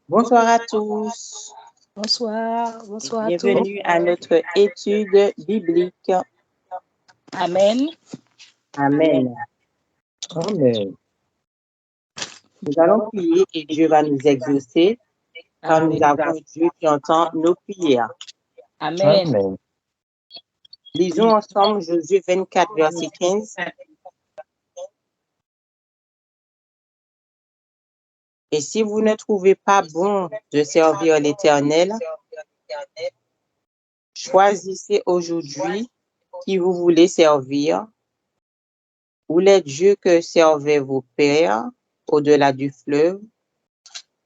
Bonsoir à tous. Bonsoir à tous. Bienvenue à notre étude biblique. Amen. Amen. Amen. Nous allons prier et Dieu va nous exaucer car nous avons un Dieu qui entend nos prières. Amen. Amen. Lisons ensemble Josué 24, verset 15. Et si vous ne trouvez pas bon de servir l'Éternel, choisissez aujourd'hui qui vous voulez servir, ou les dieux que servaient vos pères au-delà du fleuve,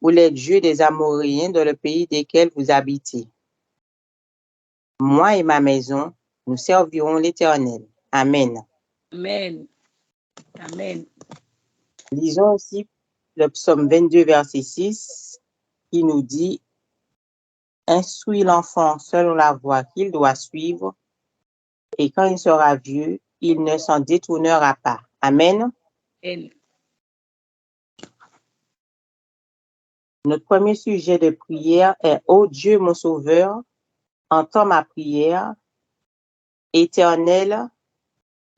ou les dieux des Amoréens dans le pays desquels vous habitez. Moi et ma maison, nous servirons l'Éternel. Amen. Amen. Amen. Lisons aussi le psaume 22, verset 6, qui nous dit « Instruis l'enfant selon la voie qu'il doit suivre, et quand il sera vieux, il ne s'en détournera pas. » Amen. Amen. Notre premier sujet de prière est « Ô Dieu, mon Sauveur, entends ma prière. Éternel,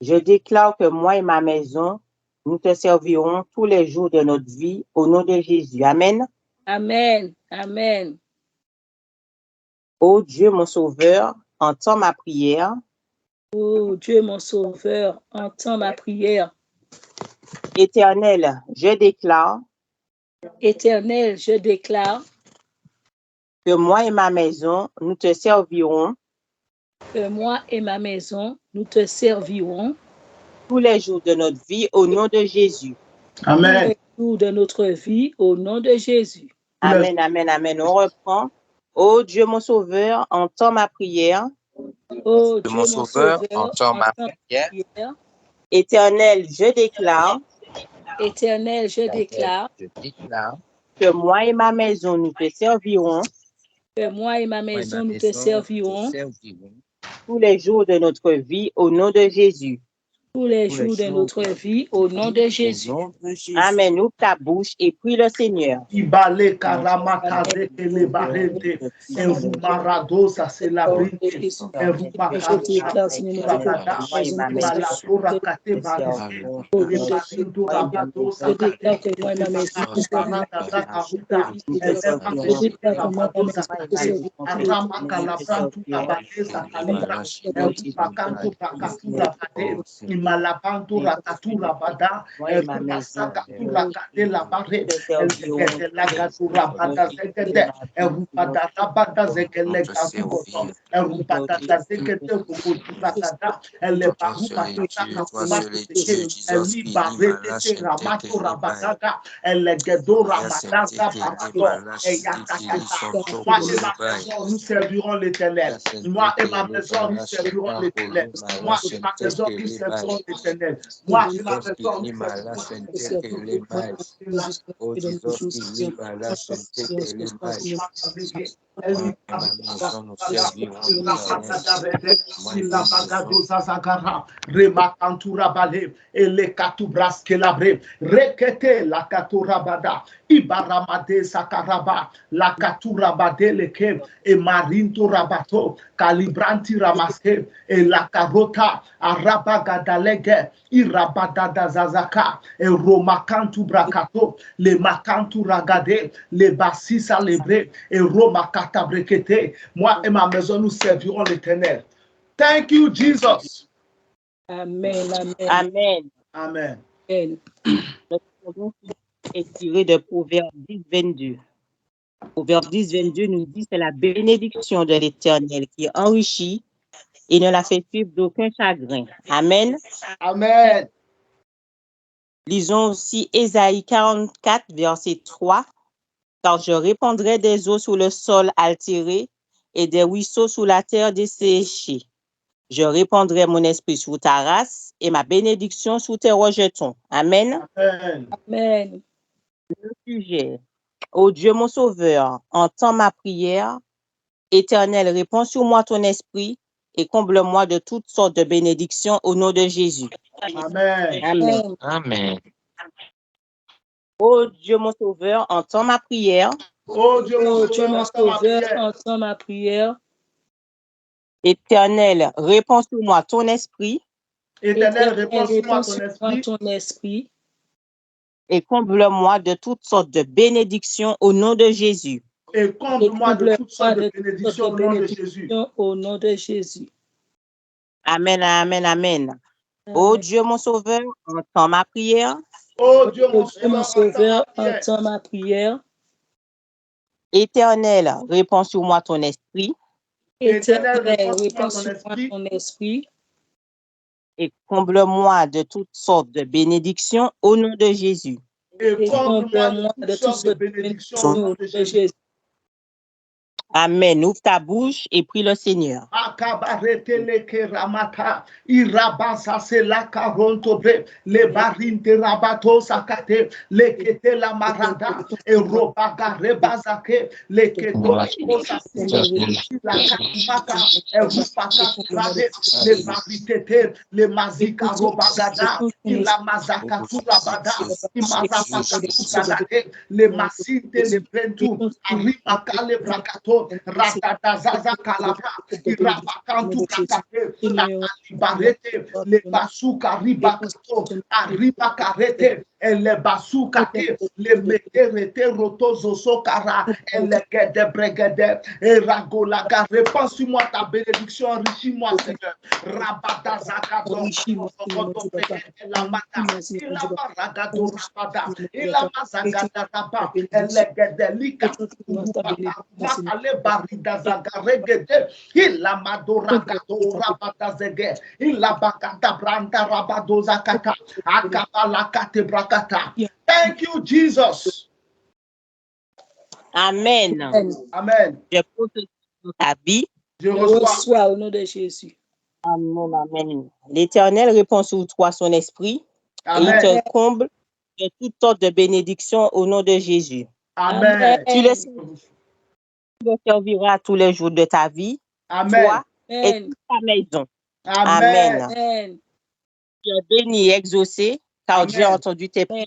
je déclare que moi et ma maison, nous te servirons tous les jours de notre vie au nom de Jésus. Amen. Amen. Amen. Ô Dieu, mon Sauveur, entends ma prière. Ô Dieu, mon Sauveur, entends ma prière. Éternel, je déclare Éternel, je déclare que moi et ma maison, nous te servirons que moi et ma maison, nous te servirons tous les jours de notre vie au nom de Jésus. tous les jours de notre vie au nom de Jésus. Amen, amen, amen. On reprend. Ô Dieu, mon Sauveur, entends ma prière. Ô Dieu, mon Sauveur, entends ma prière. Éternel, je déclare Éternel, je déclare Je déclare que moi et ma maison, nous te servirons que moi et ma maison, nous te servirons tous les jours de notre vie au nom de Jésus. tous les jours de notre vie au nom de Jésus. Amen. Ouvre ta bouche et prie le Seigneur. Ibale karamakaze elebarete envumaradosa selabrinte la barre la gatura bada zegede erubada rabada zegele gazugoto erubada zegede kukutura kada ele baruba kakuma eli barete te ramato rabadaga ele gedora madaga barato moi et ma maison nous servirons l'Éternel. Moi et ma maison nous servirons l'Éternel. Moi et ma maison nous servirons l'Éternel. Moi et ma maison nous servirons l'Éternel. Remakantura bale ele katubras kelabre rekete la katura bada ibaramade sakaraba la katura badele ke e marinto rabato kalibranti ramaske e la karota araba gadalege irabada zazaka e romakantu brakato le makantu ragade le basisa lebre et romakata brekete. Moi et ma maison nous servirons l'Éternel. Thank you Jesus. Amen. Amen. Amen. Amen. Notre second est tiré de Proverbe 10, 22. Proverbe 10, 22 nous dit c'est la bénédiction de l'Éternel qui enrichit et ne la fait suivre d'aucun chagrin. Amen. Amen. Lisons aussi Ésaïe 44, verset 3. Car je répandrai des eaux sur le sol altéré et des ruisseaux sur la terre desséchée. Je répandrai mon esprit sur ta race et ma bénédiction sur tes rejetons. Amen. Amen. Amen. Le sujet. Ô Dieu mon Sauveur, entends ma prière. Éternel, réponds sur moi ton esprit et comble-moi de toutes sortes de bénédictions au nom de Jésus. Amen. Amen. Amen. Ô Dieu mon Sauveur, entends ma prière. Oh Dieu, mon Dieu, mon sauveur, Sauveur, entends ma prière. Éternel, réponds sur moi ton esprit. Éternel, réponds sur moi ton esprit. Et comble-moi de toutes sortes de bénédictions au nom de Jésus. Et comble-moi de toutes sortes de bénédictions au nom de Jésus. Au nom de Jésus. Amen, amen, amen. Ô Dieu, mon Sauveur, entends ma prière. Oh Dieu, mon Sauveur, entends ma prière. Éternel, réponds sur moi ton esprit. Éternel, réponds sur moi ton esprit. Et comble-moi de toutes sortes de bénédictions au nom de Jésus. Et comble-moi de toutes sortes de bénédictions au nom de Jésus. Amen. Ouvre ta bouche et prie le Seigneur. Irabasa se la carontobre, le barinte rabato sakate, le kete la marada, e robaga rebazake, le keto la kakumaka, e rupaka turabe, le baritete, le mazika robagada, ila mazaka turabada, imazaka turabada, le masinte le brentu, arimaka le brakato, ratatazaza kalabra, irabakantu kakate, barete, le basuka ribakato, arribakarete, le basukate, le meterete rotozo sokara, le gede bregede, et ragolaga, répands sur moi ta bénédiction, enrichis-moi, Seigneur. Rabata zakato, la mata, il a baragado rabada, il a mazagada raba, le gede lika, makale barida zagaregede, il a madora gato rabata zege, il a bakata branda rabado zakata, akabala kate brakata. Thank you, Jesus. Amen. Amen. Je pose sur ta vie. Je reçois au nom de Jésus. Amen, amen. L'Éternel répond sur toi son esprit. Amen. Et il te comble de toutes sortes de bénédictions au nom de Jésus. Amen. Tu le serviras tous les jours de ta vie. Amen. Toi et toute ta maison. Amen. Amen. Tu es béni et exaucé, car Amen. Dieu a entendu tes prières.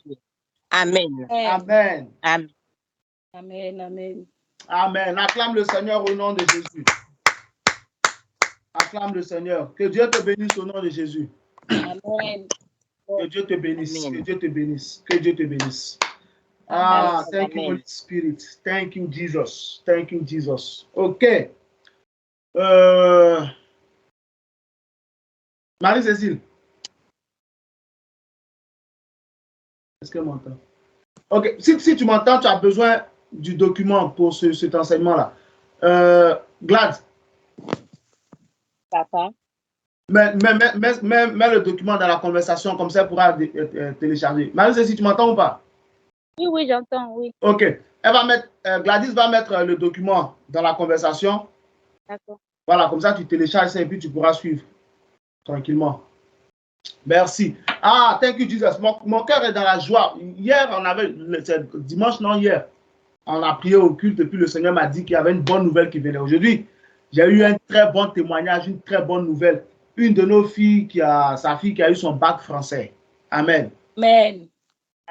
Amen. Amen. Amen. Amen. Amen. Amen. Acclame le Seigneur au nom de Jésus. Acclame le Seigneur. Que Dieu te bénisse au nom de Jésus. Amen. Que Dieu te bénisse. Amen. Que Dieu te bénisse. Que Dieu te bénisse. Amen. Thank you, Amen. Holy Spirit. Thank you, Jesus. Thank you, Jesus. OK. Marie-Cécile. Est-ce qu'elle m'entend? OK. Si tu m'entends, tu as besoin du document pour cet enseignement-là. Glad. Papa. Mets le document dans la conversation, comme ça, elle pourra télécharger. Marie-Cécile, tu m'entends ou pas? Oui, j'entends, oui. OK. Elle va mettre, Gladys va mettre le document dans la conversation. D'accord. Voilà, comme ça, tu télécharges ça et puis tu pourras suivre tranquillement. Merci. Thank you, Jesus. Mon cœur est dans la joie. Hier, dimanche, non, hier, on a prié au culte et puis le Seigneur m'a dit qu'il y avait une bonne nouvelle qui venait aujourd'hui. J'ai eu un très bon témoignage, une très bonne nouvelle. Une de nos filles sa fille qui a eu son bac français. Amen. Amen.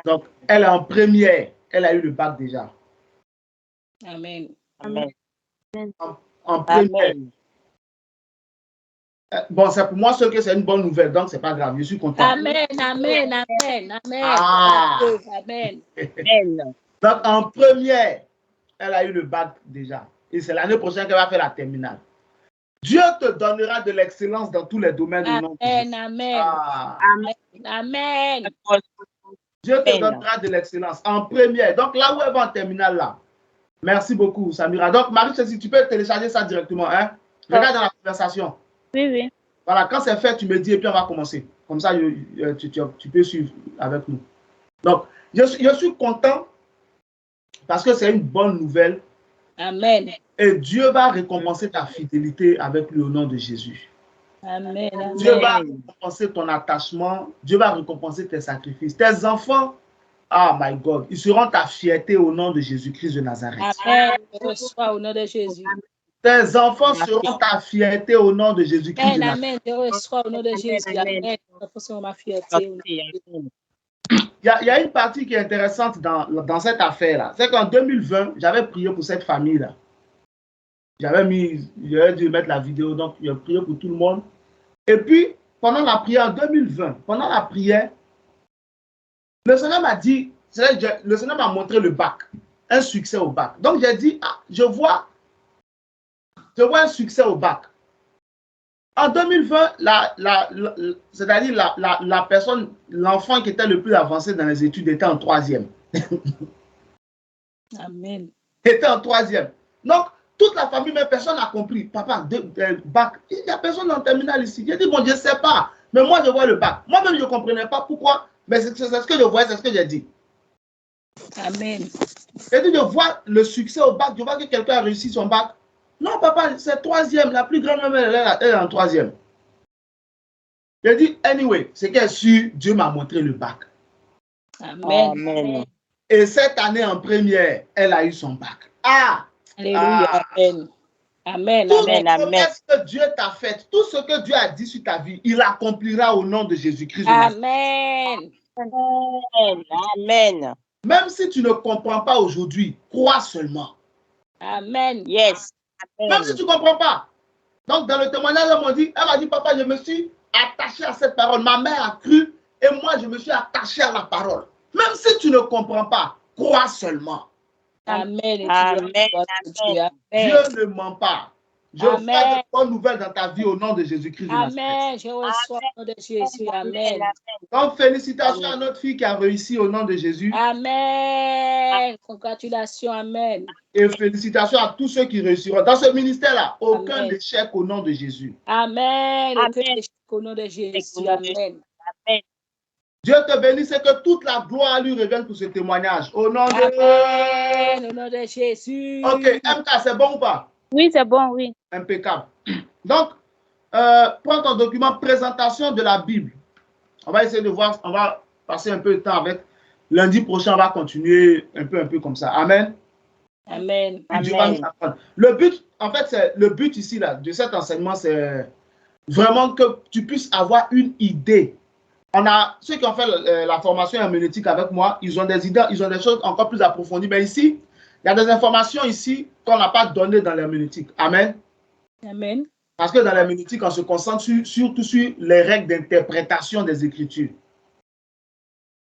Donc, elle est en première. Elle a eu le bac déjà. Amen. Amen. En première. Amen. Bon, c'est pour moi ce que c'est une bonne nouvelle, donc c'est pas grave, je suis content. Amen, amen, amen, amen. Amen. Amen. Donc en première, elle a eu le bac déjà. Et c'est l'année prochaine qu'elle va faire la terminale. Dieu te donnera de l'excellence dans tous les domaines au nom de Jésus. Amen. Amen. Dieu te donnera de l'excellence en première. Donc là où elle va en terminale là. Merci beaucoup, Samira. Donc Marie, si tu peux télécharger ça directement, hein? Regarde dans la conversation. Oui, oui. Voilà, quand c'est fait, tu me dis et puis on va commencer. Comme ça, tu peux suivre avec nous. Donc, je suis content parce que c'est une bonne nouvelle. Amen. Et Dieu va récompenser ta fidélité avec lui au nom de Jésus. Amen. Dieu va récompenser ton attachement. Dieu va récompenser tes sacrifices. Tes enfants, oh my God, ils seront ta fierté au nom de Jésus-Christ de Nazareth. Amen. Je reçois au nom de Jésus. Tes enfants seront ta fierté au nom de Jésus-Christ de Nazareth. Amen. Je reçois au nom de Jésus. Amen. Mes enfants seront ma fierté. y a une partie qui est intéressante dans cette affaire-là. C'est qu'en 2020, j'avais prié pour cette famille-là. J'avais dû mettre la vidéo, donc j'ai prié pour tout le monde. Et puis, pendant la prière en 2020, pendant la prière, le Seigneur m'a dit, le Seigneur m'a montré le bac, un succès au bac. Donc j'ai dit, ah, je vois un succès au bac. En 2020, c'est-à-dire la personne, l'enfant qui était le plus avancé dans les études était en 3e. Amen. Était en 3e. Donc, toute la famille, même personne n'a compris. Papa, bac, il n'y a personne en terminale ici. J'ai dit, bon, je ne sais pas. Mais moi, je vois le bac. Moi-même, je ne comprenais pas pourquoi. Mais c'est ce que je voyais, c'est ce que j'ai dit. Amen. J'ai dit, je vois le succès au bac. Je vois que quelqu'un a réussi son bac. Non, papa, c'est 3e. La plus grande, elle est en 3e. J'ai dit, anyway, c'est qu'elle su, Dieu m'a montré le bac. Amen. Amen. Et cette année, en première, elle a eu son bac. Ah! Alléluia. Amen. Amen. Toutes les Amen. promesses que Dieu t'a faites, tout ce que Dieu a dit sur ta vie, il accomplira au nom de Jésus-Christ. Amen. Amen. Même si tu ne comprends pas aujourd'hui, crois seulement. Amen. Yes. Même si tu ne comprends pas. Donc, dans le témoignage, elle m'a dit, papa, je me suis attaché à cette parole. Ma mère a cru et moi, je me suis attaché à la parole. Même si tu ne comprends pas, crois seulement. Amen. Amen. Dieu ne ment pas. Je fais de bonnes nouvelles dans ta vie au nom de Jésus-Christ. Amen. Je reçois au nom de Jésus. Amen. Donc, félicitations à notre fille qui a réussi au nom de Jésus. Amen. Congratulations. Amen. Et félicitations à tous ceux qui réussiront. Dans ce ministère-là, aucun échec au nom de Jésus. Amen. Aucun échec au nom de Jésus. Amen. Amen. Dieu te bénisse et que toute la gloire lui revienne pour ce témoignage. Au nom de... Amen. Au nom de Jésus. Ok, MK, c'est bon ou pas? Oui, c'est bon, oui. Impeccable. Donc, prends ton document présentation de la Bible. On va essayer de voir, on va passer un peu de temps avec. Lundi prochain, on va continuer un peu comme ça. Amen. Amen. Amen. Le but, en fait, c'est le but ici là, de cet enseignement, c'est vraiment que tu puisses avoir une idée. On a ceux qui ont fait la formation herméneutique avec moi, ils ont des idées, ils ont des choses encore plus approfondies. Mais ici, il y a des informations ici qu'on n'a pas données dans l'herméneutique. Amen. Amen. Parce que dans l'herméneutique, on se concentre surtout sur les règles d'interprétation des Écritures.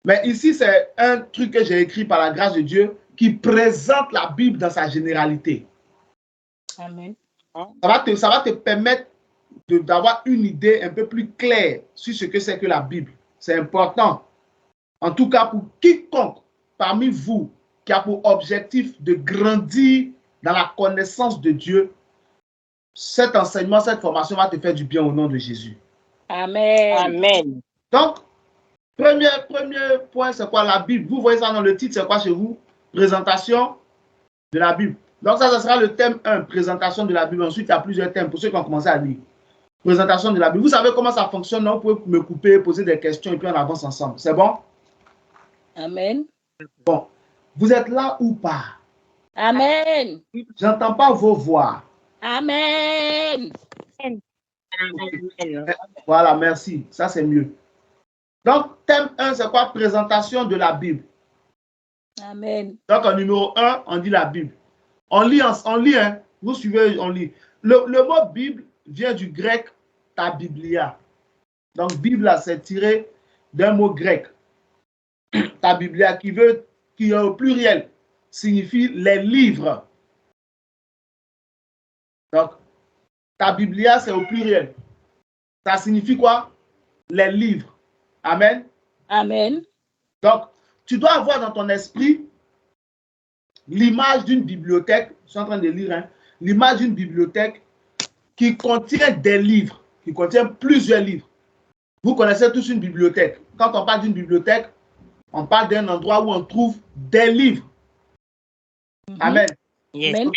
Mais ici, c'est un truc que j'ai écrit par la grâce de Dieu qui présente la Bible dans sa généralité. Amen. Ça va te permettre d'avoir une idée un peu plus claire sur ce que c'est que la Bible. C'est important. En tout cas, pour quiconque parmi vous qui a pour objectif de grandir dans la connaissance de Dieu, cet enseignement, cette formation va te faire du bien au nom de Jésus. Amen. Amen. Donc, premier point, c'est quoi la Bible? Vous voyez ça dans le titre, c'est quoi chez vous? Présentation de la Bible. Donc ça sera le thème 1, présentation de la Bible. Ensuite, il y a plusieurs thèmes pour ceux qui ont commencé à lire. Présentation de la Bible. Vous savez comment ça fonctionne, non? Vous pouvez me couper, poser des questions et puis on avance ensemble. C'est bon? Amen. Bon. Vous êtes là ou pas? Amen. J'entends pas vos voix. Amen. Voilà, merci. Ça, c'est mieux. Donc, thème 1, c'est quoi? Présentation de la Bible. Amen. Donc, en numéro 1, on dit la Bible. On lit, hein? Vous suivez, on lit. Le mot Bible vient du grec ta biblia. Donc, Bible, c'est tiré d'un mot grec. Ta biblia, qui est au pluriel, signifie les livres. Donc, ta biblia, c'est au pluriel. Ça signifie quoi? Les livres. Amen. Amen. Donc, tu dois avoir dans ton esprit l'image d'une bibliothèque. Je suis en train de lire, hein, l'image d'une bibliothèque qui contient des livres, qui contient plusieurs livres. Vous connaissez tous une bibliothèque. Quand on parle d'une bibliothèque, on parle d'un endroit où on trouve des livres. Amen. Yes. Amen.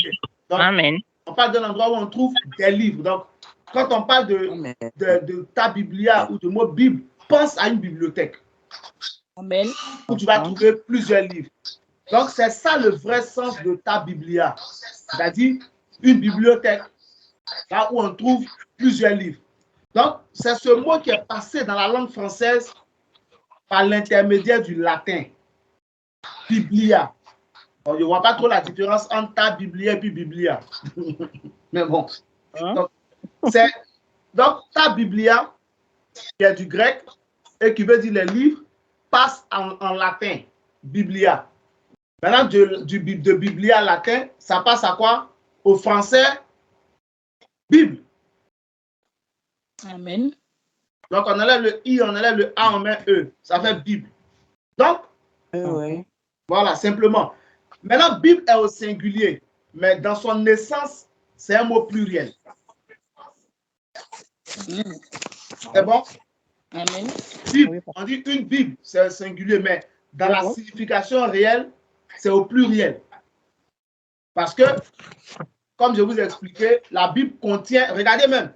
Donc, Amen. on parle d'un endroit où on trouve des livres. Donc, quand on parle de ta biblia ou de mot Bible, pense à une bibliothèque. Amen. Où tu vas trouver plusieurs livres. Donc, c'est ça le vrai sens de ta biblia. C'est-à-dire une bibliothèque, là où on trouve plusieurs livres. Donc, c'est ce mot qui est passé dans la langue française par l'intermédiaire du latin. Biblia. Bon, je ne vois pas trop la différence entre ta Biblia et puis Biblia. Mais bon. Donc, ta Biblia, qui est du grec et qui veut dire les livres, passe en latin. Biblia. Maintenant, de Biblia latin, ça passe à quoi? Au français, Bible. Amen. Donc, on enlève le I, on enlève le A, on met E. Ça fait Bible. Donc, voilà, simplement. Maintenant, Bible est au singulier, mais dans son essence, c'est un mot pluriel. C'est bon? Amen. Bible, on dit une Bible, c'est singulier, mais dans la signification réelle, c'est au pluriel. Parce que, comme je vous ai expliqué, la Bible contient, regardez même,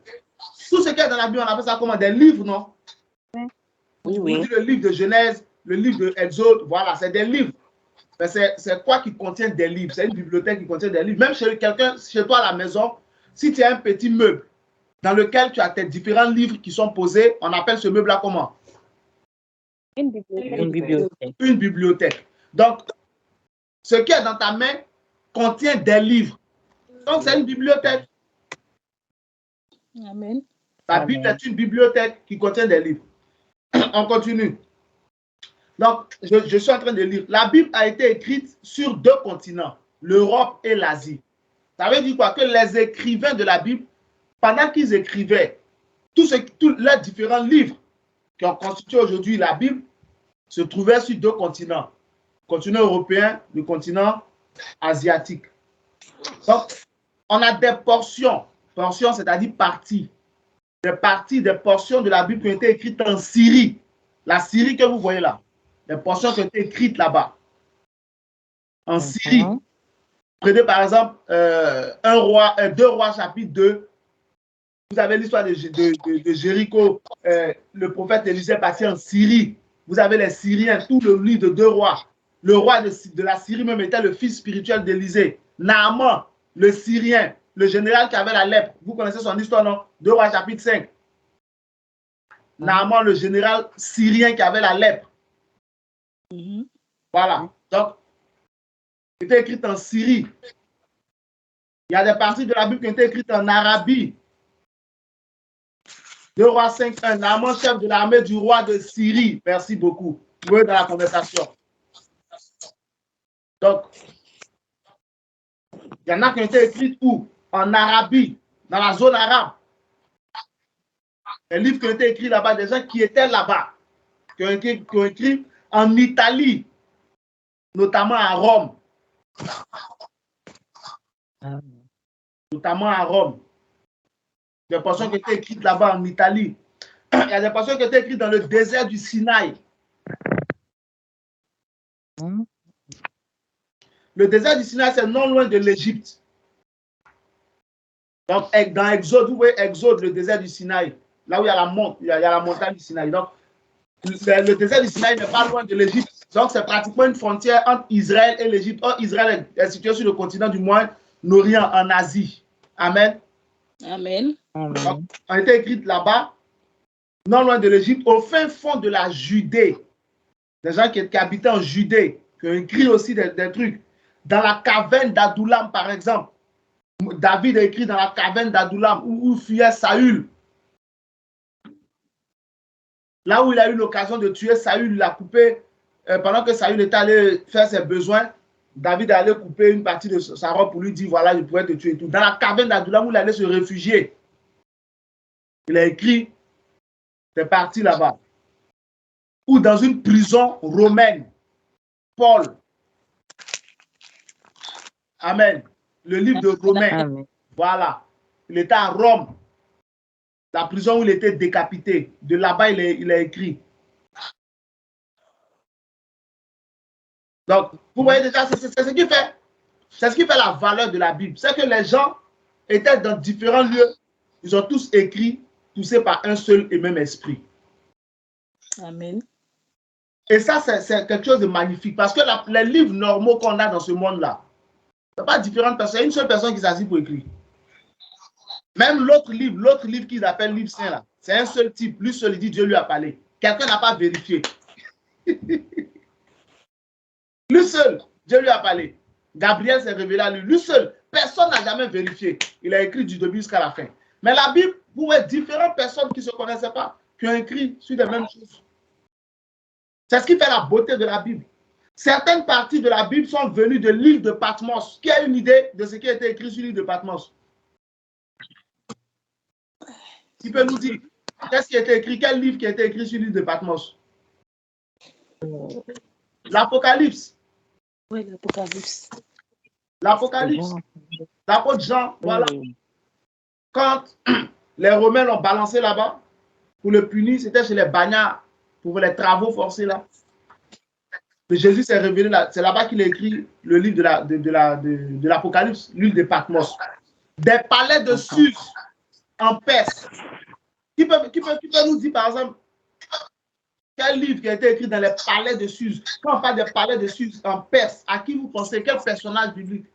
tout ce qui est dans la Bible, on appelle ça comment? Des livres, non? Oui. On dit le livre de Genèse, le livre de Exode, voilà, c'est des livres. Mais c'est quoi qui contient des livres? C'est une bibliothèque qui contient des livres. Même chez quelqu'un, chez toi à la maison, si tu as un petit meuble dans lequel tu as tes différents livres qui sont posés, on appelle ce meuble-là comment? Une bibliothèque. Une bibliothèque. Une bibliothèque. Donc, ce qui est dans ta main contient des livres. Donc, c'est une bibliothèque. Amen. La Bible est une bibliothèque qui contient des livres. On continue. Donc, je suis en train de lire. La Bible a été écrite sur 2 continents, l'Europe et l'Asie. Ça veut dire quoi? Que les écrivains de la Bible, pendant qu'ils écrivaient tous les différents livres qui ont constitué aujourd'hui la Bible, se trouvaient sur 2 continents. Le continent européen, le continent asiatique. Donc, on a des portions, c'est-à-dire parties, des portions de la Bible qui ont été écrites en Syrie. La Syrie que vous voyez là. Les portions qui ont été écrites là-bas. En Syrie. Prenez par exemple 2 Rois chapitre 2. Vous avez l'histoire de Jéricho. Le prophète Élisée est parti en Syrie. Vous avez les Syriens, tout le livre de 2 Rois. Le roi de la Syrie même était le fils spirituel d'Élisée. Naaman, le Syrien, le général qui avait la lèpre. Vous connaissez son histoire, non? 2 Rois chapitre 5. Naaman, le général syrien qui avait la lèpre. Voilà. Donc, c'était écrit en Syrie. Il y a des parties de la Bible qui ont été écrites en Arabie. 2 Rois 5.1. Naaman, chef de l'armée du roi de Syrie. Merci beaucoup. Vous êtes dans la conversation. Donc, il y en a qui ont été écrites où? En Arabie, dans la zone arabe. Les livres qui ont été écrits là-bas, des gens qui étaient là-bas, qui ont écrit en Italie, notamment à Rome. Notamment à Rome. Des portions qui ont été écrites là-bas en Italie. Il y a des portions qui ont été écrites dans le désert du Sinaï. Le désert du Sinaï, c'est non loin de l'Égypte. Donc, dans Exode, vous voyez Exode, le désert du Sinaï, là où il y a la montagne du Sinaï. Donc, le désert du Sinaï n'est pas loin de l'Égypte. Donc, c'est pratiquement une frontière entre Israël et l'Égypte. Or, Israël est situé sur le continent du Moyen-Orient, en Asie. Amen. Amen. Donc, on a été écrite là-bas, non loin de l'Égypte, au fin fond de la Judée. Des gens qui habitaient en Judée, qui ont écrit aussi des trucs. Dans la caverne d'Adoulam, par exemple. David a écrit dans la caverne d'Adoulam, où fuyait Saül. Là où il a eu l'occasion de tuer Saül, il a coupé, pendant que Saül était allé faire ses besoins, David allait couper une partie de sa robe pour lui dire, voilà, je pourrais te tuer et tout. Dans la caverne d'Adoulam, où il allait se réfugier, il a écrit des parties là-bas. Ou dans une prison romaine, Paul. Amen. Le livre de Romains. Voilà. Il était à Rome. La prison où il était décapité. De là-bas, il a écrit. Donc, vous voyez déjà, c'est ce qui fait. C'est ce qui fait la valeur de la Bible. C'est que les gens étaient dans différents lieux. Ils ont tous écrit, poussés par un seul et même esprit. Amen. Et ça, c'est quelque chose de magnifique. Parce que les livres normaux qu'on a dans ce monde-là, ce n'est pas différentes personnes. Il y a une seule personne qui s'assit pour écrire. Même l'autre livre qu'ils appellent livre saint, là, c'est un seul type. Lui seul, il dit Dieu lui a parlé. Quelqu'un n'a pas vérifié. Lui seul, Dieu lui a parlé. Gabriel s'est révélé à lui. Lui seul, personne n'a jamais vérifié. Il a écrit du début jusqu'à la fin. Mais la Bible, vous voyez différentes personnes qui ne se connaissaient pas, qui ont écrit sur les mêmes choses. C'est ce qui fait la beauté de la Bible. Certaines parties de la Bible sont venues de l'île de Patmos. Qui a une idée de ce qui a été écrit sur l'île de Patmos? Qui peut nous dire qu'est-ce qui a été écrit? Quel livre qui a été écrit sur l'île de Patmos? L'Apocalypse. Oui, l'Apocalypse. L'Apocalypse. L'apôtre Jean, voilà. Quand les Romains l'ont balancé là-bas pour le punir, c'était chez les bagnards pour les travaux forcés là. Mais Jésus s'est révélé là. C'est là-bas qu'il a écrit le livre de l'Apocalypse, l'île de Patmos. Des palais de Suse en Perse. Qui peut nous dire, par exemple, quel livre qui a été écrit dans les palais de Suse? Quand on parle des palais de Suse en Perse, à qui vous pensez? Quel personnage biblique?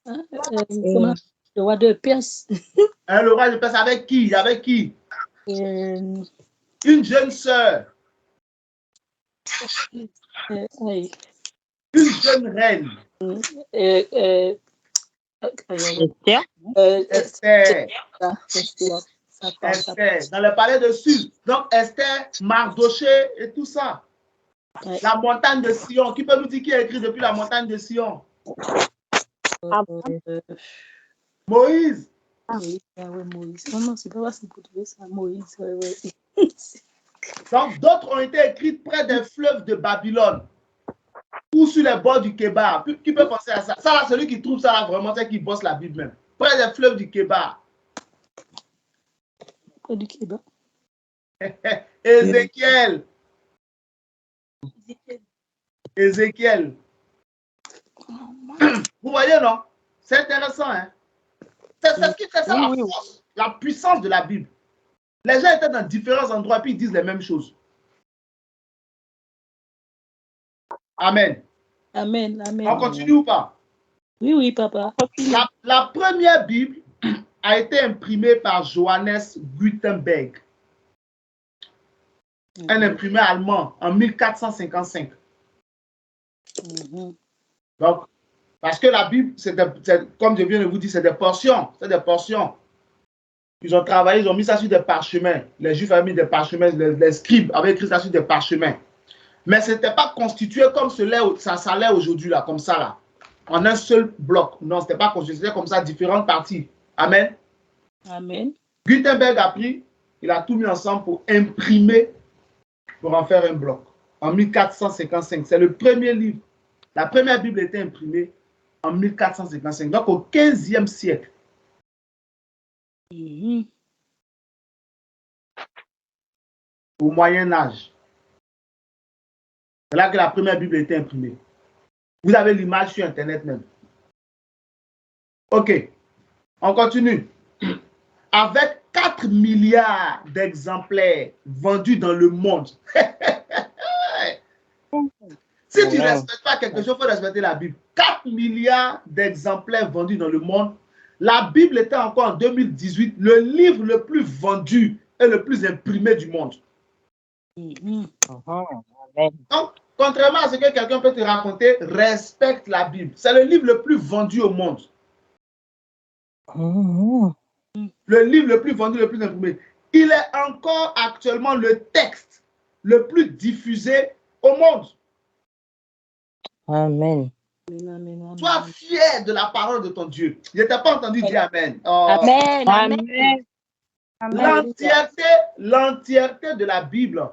Le roi de Perse. Le roi de Perse avec qui? Avec qui? Une jeune sœur. Oui. Une jeune reine. Esther. Esther. Dans le palais de Suse. Donc Esther, Mardoché et tout ça. La montagne de Sion. Qui peut nous dire qui a écrit depuis la montagne de Sion? Moïse. Oui, Moïse. Non, c'est pas facile pour trouver ça, Moïse. Ouais. Donc, d'autres ont été écrites près des fleuves de Babylone ou sur les bords du Kébar. Qui peut penser à ça? Ça, là, celui qui trouve ça, là, vraiment, c'est qui bosse la Bible même. Près des fleuves du Kébar. Près du Kébar. Ézéchiel. Ézéchiel. Vous voyez, non? C'est intéressant, hein? C'est ce qui fait ça, la force, la puissance de la Bible. Les gens étaient dans différents endroits puis ils disent les mêmes choses. Amen. Amen. On continue ou pas? Oui, papa. La première Bible a été imprimée par Johannes Gutenberg, un imprimé allemand en 1455. Donc, parce que la Bible, comme je viens de vous dire, c'est des portions. C'est des portions. Ils ont travaillé, ils ont mis ça sur des parchemins. Les Juifs avaient mis des parchemins, les scribes avaient écrit ça sur des parchemins. Mais ce n'était pas constitué comme ça l'est aujourd'hui, là, comme ça, là. En un seul bloc. Non, ce n'était pas constitué, c'était comme ça, différentes parties. Amen. Amen. Gutenberg a pris, il a tout mis ensemble pour imprimer, pour en faire un bloc. En 1455. C'est le premier livre. La première Bible a été imprimée en 1455. Donc, au 15e siècle. Au Moyen Âge. C'est là que la première Bible a été imprimée. Vous avez l'image sur Internet même. OK. On continue. Avec 4 milliards d'exemplaires vendus dans le monde. Si tu ne respectes pas quelque chose, il faut respecter la Bible. 4 milliards d'exemplaires vendus dans le monde. La Bible était encore en 2018 le livre le plus vendu et le plus imprimé du monde. Donc, contrairement à ce que quelqu'un peut te raconter, respecte la Bible. C'est le livre le plus vendu au monde. Le livre le plus vendu, le plus imprimé. Il est encore actuellement le texte le plus diffusé au monde. Amen. Sois fier de la parole de ton Dieu. Je ne t'ai pas entendu dire Amen. Oh. Amen. Amen. L'entièreté de la Bible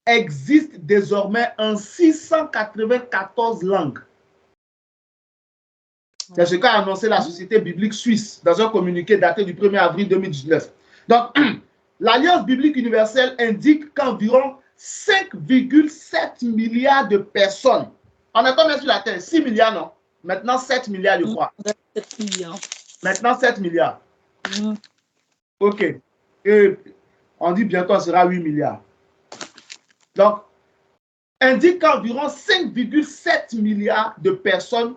existe désormais en 694 langues. C'est ce qu'a annoncé la Société biblique suisse dans un communiqué daté du 1er avril 2019. Donc, l'Alliance biblique universelle indique qu'environ 5,7 milliards de personnes. On est combien sur la Terre? 6 milliards, non? Maintenant, 7 milliards, je crois. 7 milliards. Maintenant, 7 milliards. OK. Et on dit bientôt, ce sera 8 milliards. Donc, indique qu'environ 5,7 milliards de personnes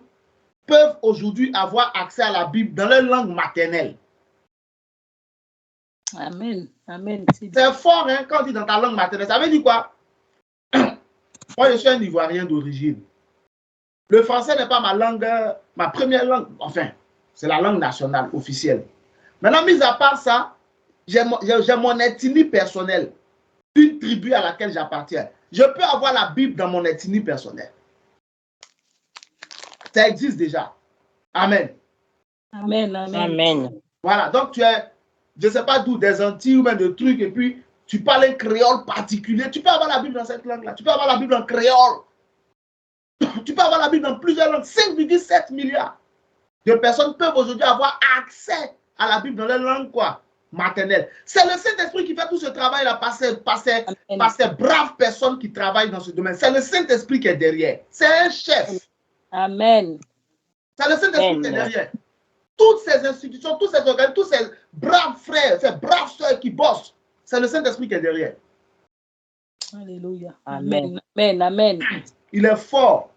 peuvent aujourd'hui avoir accès à la Bible dans leur langue maternelle. Amen. Amen. C'est fort, hein, quand on dit dans ta langue maternelle. Ça veut dire quoi? Moi, je suis un Ivoirien d'origine. Le français n'est pas ma langue, ma première langue. Enfin, c'est la langue nationale officielle. Maintenant, mis à part ça, j'ai mon ethnie personnelle, une tribu à laquelle j'appartiens. Je peux avoir la Bible dans mon ethnie personnelle. Ça existe déjà. Amen. Amen. Amen. Amen. Voilà, donc tu es, je ne sais pas d'où, des Antilles ou même de trucs, et puis tu parles un créole particulier. Tu peux avoir la Bible dans cette langue-là. Tu peux avoir la Bible en créole. Tu peux avoir la Bible dans plusieurs langues. 5,7 milliards de personnes peuvent aujourd'hui avoir accès à la Bible dans les langues quoi, maternelles. C'est le Saint-Esprit qui fait tout ce travail-là par ces braves personnes qui travaillent dans ce domaine. C'est le Saint-Esprit qui est derrière. C'est un chef. Amen. C'est le Saint-Esprit qui est derrière. Toutes ces institutions, tous ces organismes, tous ces braves frères, ces braves soeurs qui bossent, c'est le Saint-Esprit qui est derrière. Alléluia. Amen. Amen. Amen. Il est fort.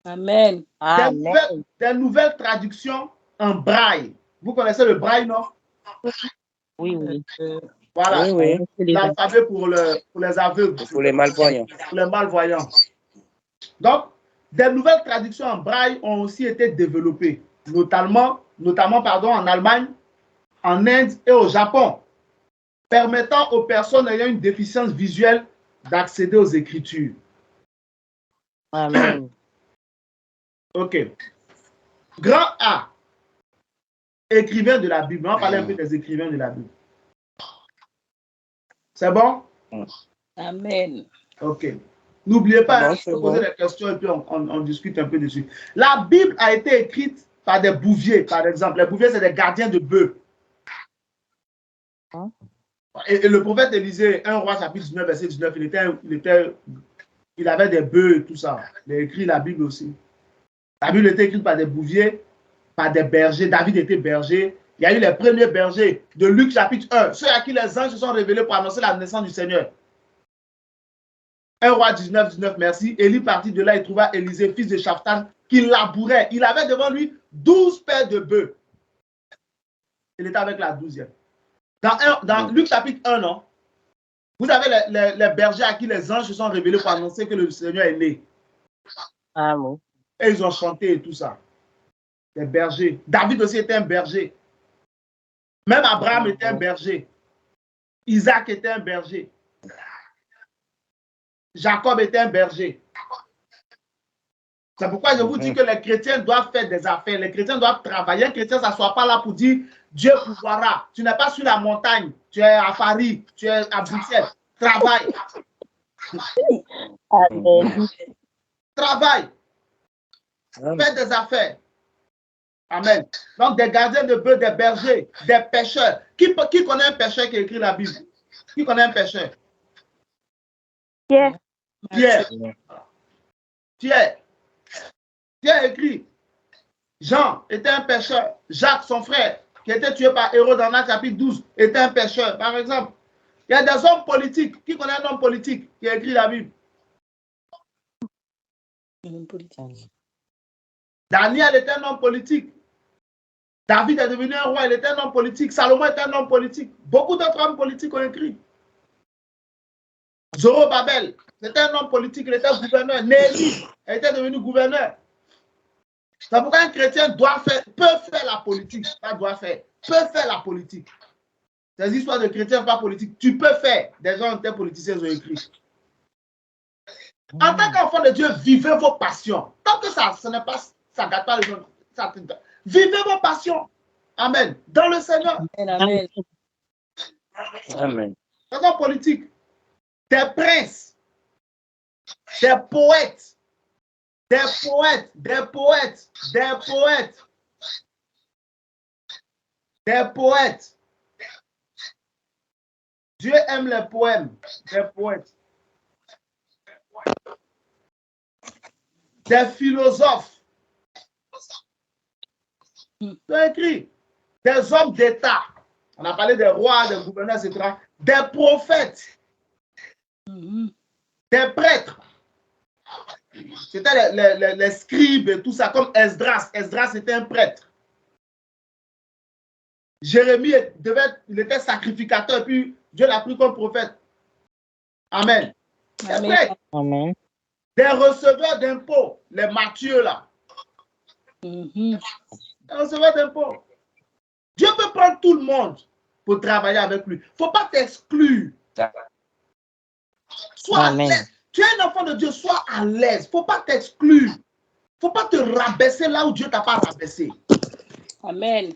Amen. Amen. Des nouvelles traductions en braille. Vous connaissez le braille, non? Oui, oui. Voilà. Oui, oui. L'alphabet pour les aveugles. Pour les malvoyants. Pour les malvoyants. Donc, des nouvelles traductions en braille ont aussi été développées, notamment en Allemagne, en Inde et au Japon, permettant aux personnes ayant une déficience visuelle d'accéder aux Écritures. Amen. OK. Grand A, écrivain de la Bible. On va parler un peu des écrivains de la Bible. C'est bon? Amen. OK. N'oubliez pas Bon, de poser des questions et puis on discute un peu dessus. La Bible a été écrite par des bouviers, par exemple. Les bouviers, c'est des gardiens de bœufs. Et le prophète Élisée, 1 roi chapitre 19, verset 19, il avait des bœufs et tout ça. Il a écrit la Bible aussi. La Bible était écrite par des bouviers, par des bergers. David était berger. Il y a eu les premiers bergers de Luc chapitre 1, ceux à qui les anges se sont révélés pour annoncer la naissance du Seigneur. 1 roi 19, 19, merci. Élie partit de là et trouva Élisée, fils de Shaphan, qui labourait. Il avait devant lui 12 paires de bœufs. Il était avec la 12e. Dans Luc chapitre 1, non? Vous avez les bergers à qui les anges se sont révélés pour annoncer que le Seigneur est né. Amen. Et ils ont chanté et tout ça. Les bergers. David aussi était un berger. Même Abraham était un berger. Isaac était un berger. Jacob était un berger. C'est pourquoi je vous dis que les chrétiens doivent faire des affaires. Les chrétiens doivent travailler. Un chrétien, ça ne soit pas là pour dire Dieu pourvoira. Tu n'es pas sur la montagne. Tu es à Paris. Tu es à Bruxelles. Travaille. Amen. Travaille. Fais des affaires. Amen. Donc, des gardiens de bœufs, des bergers, des pêcheurs. Qui connaît un pêcheur qui écrit la Bible? Qui connaît un pêcheur? Pierre. Pierre. Pierre écrit. Jean était un pêcheur. Jacques, son frère, qui était tué par Hérode dans Actes chapitre 12, était un pêcheur, par exemple. Il y a des hommes politiques. Qui connaît un homme politique qui a écrit la Bible? Daniel était un homme politique. David est devenu un roi, il était un homme politique. Salomon était un homme politique. Beaucoup d'autres hommes politiques ont écrit. Zorobabel, c'était un homme politique, il était gouverneur. Néhémie était devenu gouverneur. C'est pourquoi un chrétien peut faire la politique. Pas doit faire, peut faire la politique. Ces histoires de chrétiens pas politiques, tu peux faire. Des gens des politiciens ont écrit. En tant qu'enfant de Dieu, vivez vos passions. Tant que ça n'est pas, ça gâte pas les gens. Vivez vos passions. Amen. Dans le Seigneur. Amen. Amen. Raison politique. Des princes, des poètes, des poètes, des poètes, des poètes, des poètes. Dieu aime les poèmes, des poètes. Des philosophes. C'est écrit. Des hommes d'État. On a parlé des rois, des gouverneurs, etc. Des prophètes. Des prêtres. C'était les scribes et tout ça, comme Esdras. Esdras était un prêtre. Jérémie il était sacrificateur, puis Dieu l'a pris comme prophète. Amen. Amen. Amen. Des receveurs d'impôts, les Mathieu là. Mhm. Des receveurs d'impôts. Dieu peut prendre tout le monde pour travailler avec lui. Il ne faut pas t'exclure. Sois à Amen. l'aise. Tu es un enfant de Dieu, sois à l'aise. Il ne faut pas t'exclure. Il ne faut pas te rabaisser là où Dieu ne t'a pas rabaissé. Amen.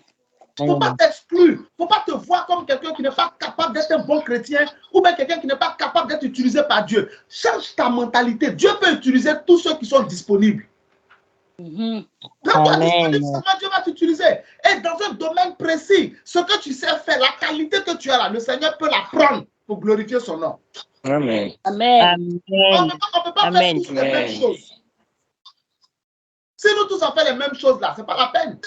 Il ne faut pas t'exclure. Il ne faut pas te voir comme quelqu'un qui n'est pas capable d'être un bon chrétien ou bien quelqu'un qui n'est pas capable d'être utilisé par Dieu. Change ta mentalité. Dieu peut utiliser tous ceux qui sont disponibles. Mhm. Quand tu es Amen. disponible, seulement Dieu va t'utiliser. Et dans un domaine précis, ce que tu sais faire, la qualité que tu as là, le Seigneur peut la prendre pour glorifier son nom. Amen. Amen. On Amen. ne peut pas Amen. faire tous les mêmes choses. Si nous tous on fait les mêmes choses là, ce n'est pas la peine.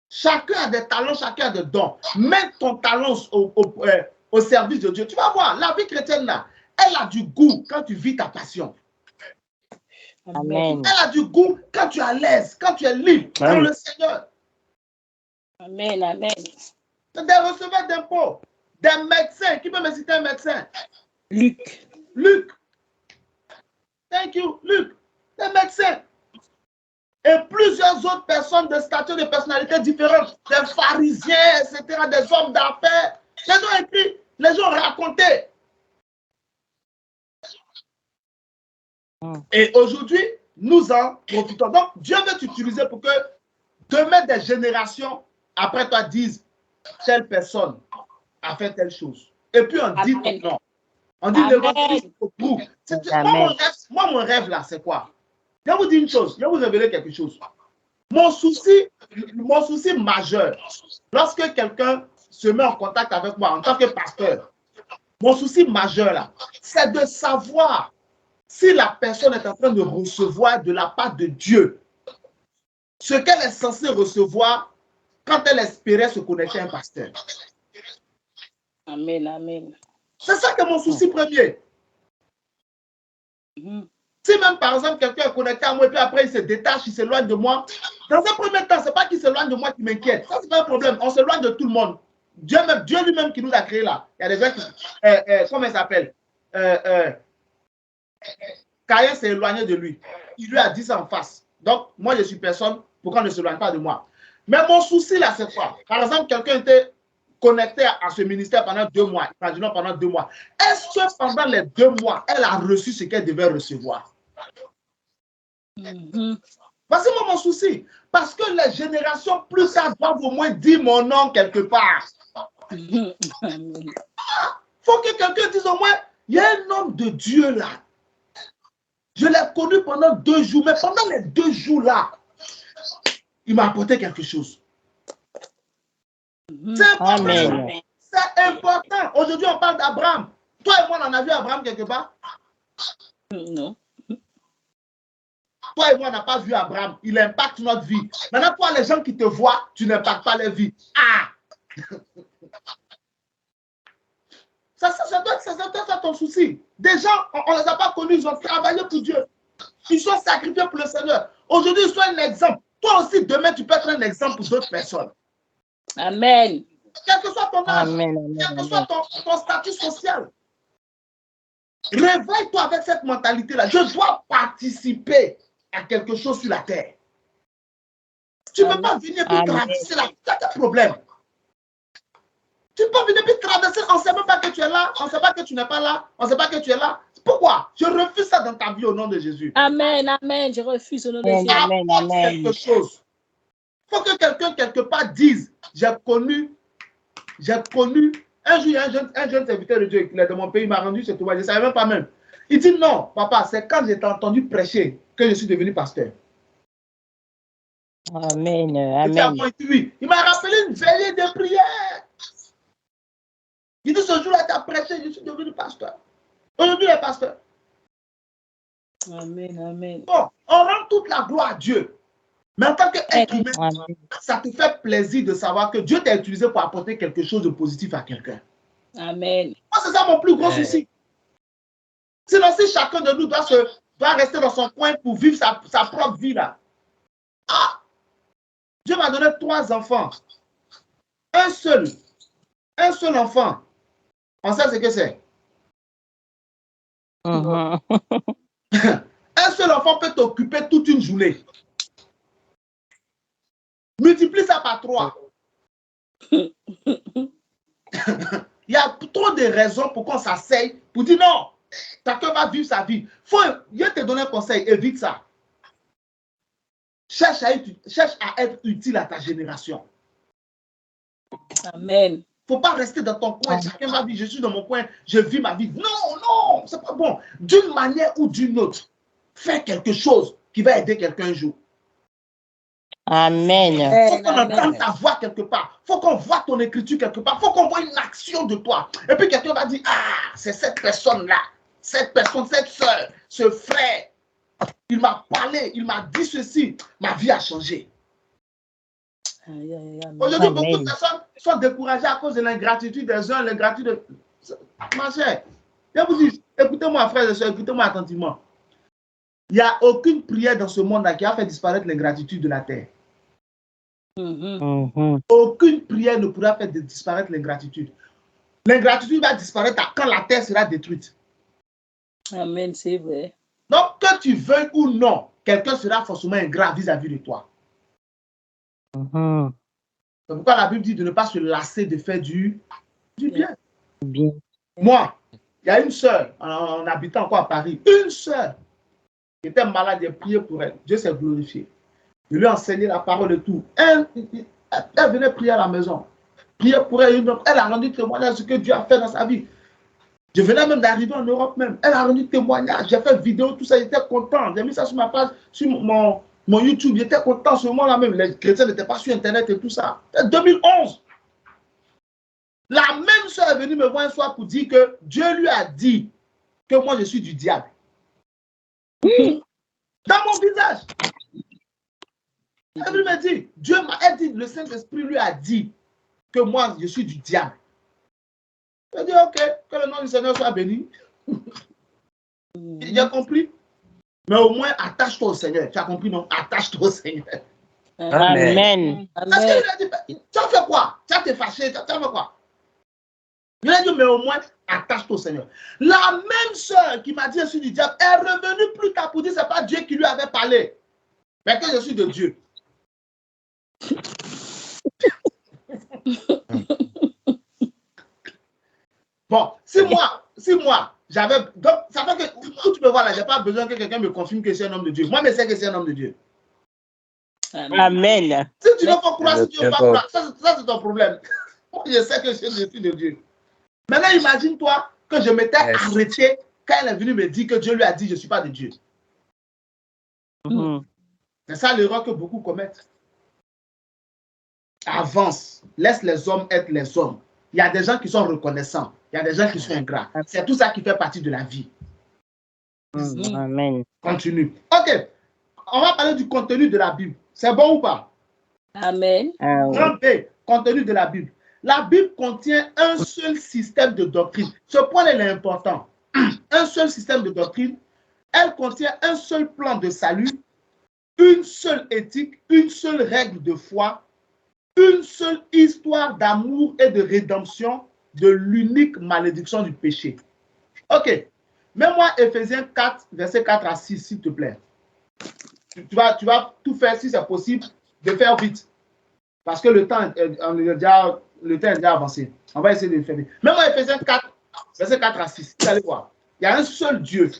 Chacun a des talents, chacun a des dons. Mets ton talent au service de Dieu. Tu vas voir, la vie chrétienne là, elle a du goût quand tu vis ta passion. Amen. Elle a du goût quand tu es à l'aise, quand tu es libre dans Amen. le Seigneur. Amen. Amen. Des receveurs d'impôts, des médecins. Qui peut me citer un médecin? Luc. Luc. Thank you, Luc. Des médecins. Et plusieurs autres personnes de stature, de personnalités différentes, des pharisiens, etc., des hommes d'affaires. Les gens ont écrit, les gens ont raconté. Et aujourd'hui, nous en profitons. Donc, Dieu veut t'utiliser pour que demain, des générations après toi disent telle personne a fait telle chose. Et puis on dit ton nom. On dit l'évangéliste au bout. Moi, mon rêve là, c'est quoi? Je vais vous dire une chose, je vais vous révéler quelque chose. Mon souci majeur, lorsque quelqu'un se met en contact avec moi en tant que pasteur, mon souci majeur là, c'est de savoir si la personne est en train de recevoir de la part de Dieu ce qu'elle est censée recevoir quand elle espérait se connecter à un pasteur. Amen. Amen. C'est ça que mon souci premier. Mhm. Si même par exemple quelqu'un est connecté à moi et puis après il se détache, il s'éloigne de moi, dans un premier temps, ce n'est pas qu'il s'éloigne de moi qui m'inquiète. Ça, ce n'est pas un problème. On s'éloigne de tout le monde. Dieu lui-même qui nous a créés là. Il y a des gens qui. Comment il s'appelle? Caïn s'est éloigné de lui. Il lui a dit ça en face. Donc, moi, je suis personne. Pourquoi on ne s'éloigne pas de moi? Mais mon souci là, c'est quoi? Par exemple, quelqu'un était connecté à ce ministère pendant 2 mois. Imaginons pendant 2 mois. Est-ce que pendant les 2 mois, elle a reçu ce qu'elle devait recevoir? Voici moi mon souci. Parce que les générations plus tard doivent au moins dire mon nom quelque part. Il faut que quelqu'un dise au moins, il y a un homme de Dieu là. Je l'ai connu pendant 2 jours, mais pendant les 2 jours là, il m'a apporté quelque chose. C'est important. Amen. C'est important. Aujourd'hui, on parle d'Abraham. Toi et moi, on en a vu Abraham quelque part? Non. Toi et moi, on n'a pas vu Abraham. Il impacte notre vie. Maintenant, toi, les gens qui te voient, tu n'impactes pas leur vie. Ah! Ça doit être ton souci. Des gens, on ne les a pas connus, ils ont travaillé pour Dieu. Ils sont sacrifiés pour le Seigneur. Aujourd'hui, ils sont un exemple. Toi aussi, demain, tu peux être un exemple pour d'autres personnes. Amen. Quel que soit ton âge, Amen. quel que soit ton statut social. Réveille-toi avec cette mentalité-là. Je dois participer à quelque chose sur la terre. Tu ne peux pas venir pour traverser la terre. C'est un problème. Tu ne peux pas venir pour traverser. On ne sait même pas que tu es là. On ne sait pas que tu n'es pas là. On ne sait pas que tu es là. Pourquoi? Je refuse ça dans ta vie au nom de Jésus. Amen. Amen. Je refuse au nom de Jésus. Apporte quelque chose. Il faut que quelqu'un quelque part dise, j'ai connu. Un jour, il y a un jeune serviteur de Dieu qui est de mon pays, il m'a rendu ce témoignage. Je ne savais même pas même. Il dit non, papa, c'est quand j'ai entendu prêcher que je suis devenu pasteur. Amen. Amen. Il m'a rappelé une veillée de prière. Il dit ce jour-là, tu as prêché, je suis devenu pasteur. Aujourd'hui, il est pasteur. Amen. Amen. Bon, on rend toute la gloire à Dieu. Mais en tant qu'être humain, ça te fait plaisir de savoir que Dieu t'a utilisé pour apporter quelque chose de positif à quelqu'un. Amen. Moi, c'est ça mon plus gros souci. Sinon, si chacun de nous doit rester dans son coin pour vivre sa propre vie là. Ah! Dieu m'a donné 3 enfants. Un seul enfant. On sait ce que c'est. Un seul enfant peut t'occuper toute une journée. Multiplie ça par 3. Il y a trop de raisons pour qu'on s'asseye pour dire non, chacun va vivre sa vie. Je te donne un conseil, évite ça. Cherche à être utile à ta génération. Amen. Il ne faut pas rester dans ton coin. Chacun va vivre. Je suis dans mon coin, je vis ma vie. Non, non, c'est pas bon. D'une manière ou d'une autre, fais quelque chose qui va aider quelqu'un un jour. Amen. Il faut qu'on entende ta voix quelque part. Il faut qu'on voit ton écriture quelque part. Il faut qu'on voit une action de toi. Et puis quelqu'un va dire, ah, c'est cette personne-là, cette personne, cette soeur, ce frère. Il m'a parlé, il m'a dit ceci. Ma vie a changé. Aujourd'hui, beaucoup de personnes sont découragées à cause de l'ingratitude des uns, l'ingratitude de... Ma chère, je vous dis, écoutez-moi, frères et sœurs, écoutez-moi attentivement. Il n'y a aucune prière dans ce monde-là qui a fait disparaître l'ingratitude de la terre. Aucune prière ne pourra faire disparaître l'ingratitude. L'ingratitude va disparaître quand la terre sera détruite. Amen, c'est vrai. Donc, que tu veuilles ou non, quelqu'un sera forcément ingrat vis-à-vis de toi. C'est pourquoi la Bible dit de ne pas se lasser de faire du bien. Moi, il y a une sœur, en habitant encore à Paris, une sœur qui était malade, j'ai prié pour elle. Dieu s'est glorifié. Je lui ai enseigné la parole et tout. Elle venait prier à la maison. Prier pour elle. Elle a rendu témoignage de ce que Dieu a fait dans sa vie. Je venais même d'arriver en Europe même. Elle a rendu témoignage. J'ai fait vidéo, tout ça. J'étais content. J'ai mis ça sur ma page, sur mon YouTube. J'étais content ce moment-là même. Les chrétiens n'étaient pas sur Internet et tout ça. En 2011. La même soeur est venue me voir un soir pour dire que Dieu lui a dit que moi je suis du diable. Dans mon visage. Elle me dit, elle dit, le Saint-Esprit lui a dit que moi je suis du diable. Je dis, ok, que le nom du Seigneur soit béni. J'ai compris. Mais au moins, attache-toi au Seigneur. Tu as compris, non? Attache-toi au Seigneur. Amen. Parce qu'il a dit, tu as fait quoi? Tu as été fâché, tu as fait quoi? Il a dit, mais au moins, attache-toi au Seigneur. La même sœur qui m'a dit, je suis du diable, est revenue plus tard pour dire, ce n'est pas Dieu qui lui avait parlé, mais que je suis de Dieu. Bon, si moi, j'avais... Donc, ça fait que, où tu peux voir là, je n'ai pas besoin que quelqu'un me confirme que c'est un homme de Dieu. Moi, je sais que c'est un homme de Dieu. Amen. Si tu ne veux pas croire, si tu ne veux pas croire, ça c'est ton problème. Moi, je sais que je suis de Dieu. Maintenant, imagine-toi que je m'étais arrêté quand elle est venue me dire que Dieu lui a dit, je ne suis pas de Dieu. C'est ça l'erreur que beaucoup commettent. Avance. Laisse les hommes être les hommes. Il y a des gens qui sont reconnaissants. Il y a des gens qui sont ingrats. C'est tout ça qui fait partie de la vie. Amen. Continue. Ok. On va parler du contenu de la Bible. C'est bon ou pas? Amen. Grand B, contenu de la Bible. La Bible contient un seul système de doctrine. Ce point est important. Un seul système de doctrine. Elle contient un seul plan de salut, une seule éthique, une seule règle de foi, une seule histoire d'amour et de rédemption de l'unique malédiction du péché. Ok. Mets-moi Éphésiens 4, verset 4 à 6, s'il te plaît. Tu vas tout faire, si c'est possible, de faire vite. Parce que le temps est déjà avancé. On va essayer de le faire vite. Mets-moi Éphésiens 4, verset 4 à 6. Vous allez voir. Il y a un seul Dieu.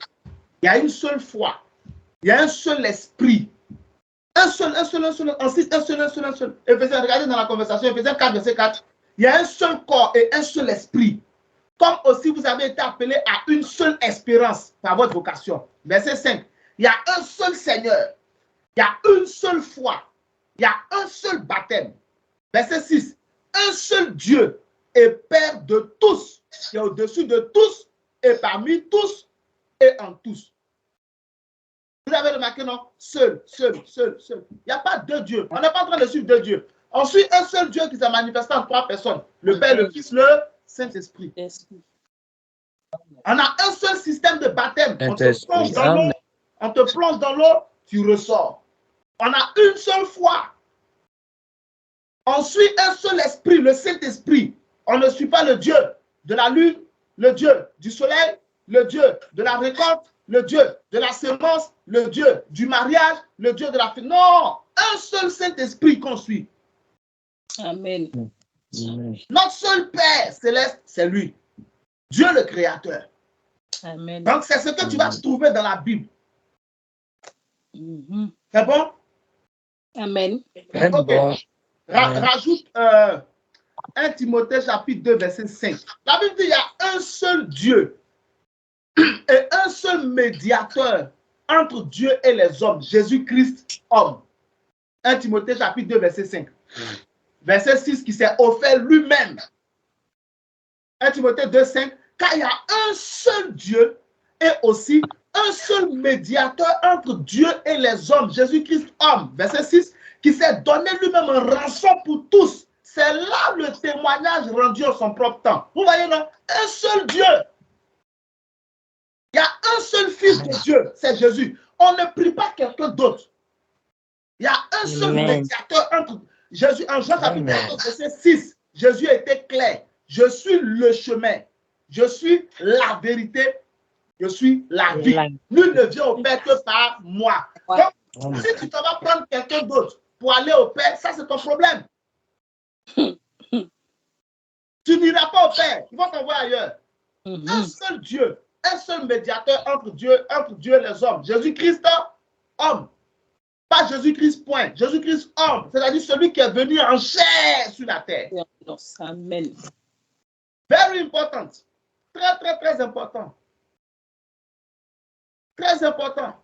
Il y a une seule foi. Il y a un seul esprit. Un seul. Ensuite, un seul. Éphésiens, regardez dans la conversation, Éphésiens 4, verset 4. Il y a un seul corps et un seul esprit. Comme aussi vous avez été appelés à une seule espérance par votre vocation. Verset 5. Il y a un seul Seigneur. Il y a une seule foi. Il y a un seul baptême. Verset 6. Un seul Dieu et Père de tous, qui est au-dessus de tous et parmi tous et en tous. Vous avez remarqué, non? Seul. Il n'y a pas deux dieux. On n'est pas en train de suivre deux dieux. On suit un seul Dieu qui s'est manifesté en trois personnes. Le Père, le Fils, le Saint-Esprit. On a un seul système de baptême. On te plonge dans l'eau, tu ressors. On a une seule foi. On suit un seul esprit, le Saint-Esprit. On ne suit pas le Dieu de la lune, le Dieu du soleil, le Dieu de la récolte, le Dieu de la semence, le Dieu du mariage, le Dieu de la fin. Non, un seul Saint-Esprit qu'on suit. Amen. Notre seul Père céleste, c'est lui. Dieu le Créateur. Amen. Donc, c'est ce que tu vas trouver dans la Bible. C'est bon? Amen. Ok. Rajoute 1 Timothée chapitre 2, verset 5. La Bible dit qu'il y a un seul Dieu et un seul médiateur entre Dieu et les hommes, Jésus-Christ, homme. 1 Timothée chapitre 2, verset 5. Verset 6 qui s'est offert lui-même. 1 Timothée 2, 5. Car il y a un seul Dieu et aussi un seul médiateur entre Dieu et les hommes, Jésus-Christ, homme. Verset 6. Qui s'est donné lui-même en rançon pour tous. C'est là le témoignage rendu en son propre temps. Vous voyez, non? Un seul Dieu. Il y a un seul Fils de Dieu, c'est Jésus. On ne prie pas quelqu'un d'autre. Il y a un seul médiateur entre Jésus. En Jean chapitre 14, verset 6, Jésus était clair. Je suis le chemin. Je suis la vérité. Je suis la vie. Nul ne vient au Père que par moi. Donc, si tu t'en vas prendre quelqu'un d'autre pour aller au Père, ça c'est ton problème. Tu n'iras pas au Père. Ils vont t'envoyer ailleurs. Un seul Dieu. Un seul médiateur entre Dieu et les hommes. Jésus-Christ, homme. Pas Jésus-Christ, point. Jésus-Christ, homme. C'est-à-dire celui qui est venu en chair sur la terre. Amen. Very important. Très, très, très important. Très important.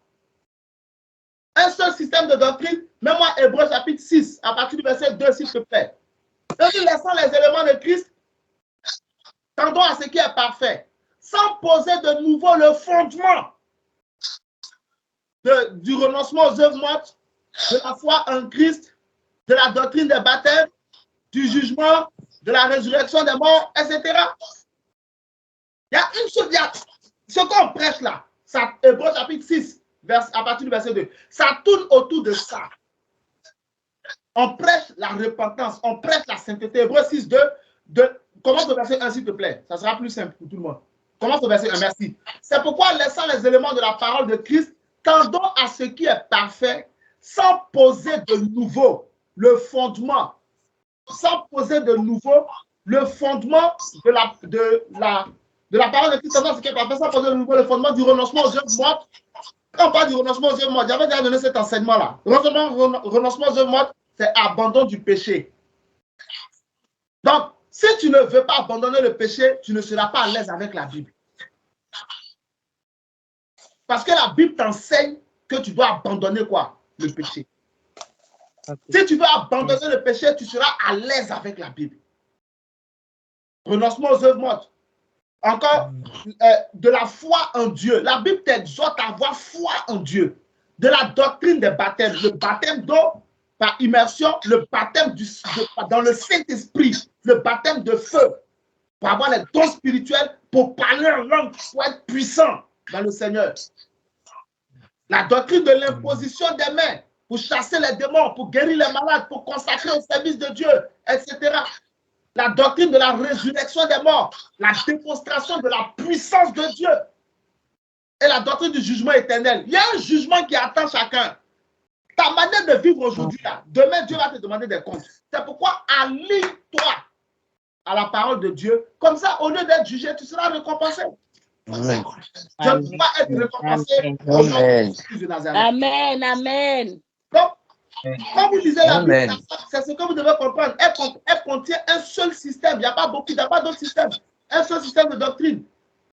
Un seul système de doctrine. Mets-moi Hébreux chapitre 6, à partir du verset 2, s'il te plaît. Laissons les éléments de Christ. Tendons à ce qui est parfait. Sans poser de nouveau le fondement du renoncement aux œuvres mortes, de la foi en Christ, de la doctrine des baptêmes, du jugement, de la résurrection des morts, etc. Il y a une chose, ce qu'on prêche là, ça, Hébreux chapitre 6, à partir du verset 2, ça tourne autour de ça. On prêche la repentance, on prêche la sainteté. Hébreux 6, 2, commence au verset 1, s'il te plaît. Ça sera plus simple pour tout le monde. Commence au verset 1, merci. C'est pourquoi, laissant les éléments de la parole de Christ, tendons à ce qui est parfait, sans poser de nouveau le fondement. Sans poser de nouveau le fondement de la parole de Christ, tendons à ce qui est parfait, sans poser de nouveau le fondement du renoncement aux œuvres mortes. Quand on parle du renoncement aux œuvres mortes, j'avais déjà donné cet enseignement-là. Renoncement aux œuvres mortes, c'est abandon du péché. Donc, si tu ne veux pas abandonner le péché, tu ne seras pas à l'aise avec la Bible. Parce que la Bible t'enseigne que tu dois abandonner quoi? Le péché. Si tu veux abandonner le péché, tu seras à l'aise avec la Bible. Renoncement aux œuvres mortes. Encore, de la foi en Dieu. La Bible t'exhorte à avoir foi en Dieu. De la doctrine des baptêmes. Le baptême d'eau par immersion, le baptême dans le Saint-Esprit, le baptême de feu, pour avoir les dons spirituels, pour parler en langue, pour être puissant dans le Seigneur. La doctrine de l'imposition des mains, pour chasser les démons, pour guérir les malades, pour consacrer au service de Dieu, etc. La doctrine de la résurrection des morts, la démonstration de la puissance de Dieu et la doctrine du jugement éternel. Il y a un jugement qui attend chacun. Ta manière de vivre aujourd'hui, demain, Dieu va te demander des comptes. C'est pourquoi aligne-toi à la parole de Dieu. Comme ça, au lieu d'être jugé, tu seras récompensé. Amen. Je ne peux pas être récompensé aujourd'hui. Amen. Amen. Donc, quand vous lisez la Bible, c'est ce que vous devez comprendre. Elle contient un seul système. Il n'y a pas beaucoup, il n'y a pas d'autres systèmes. Un seul système de doctrine.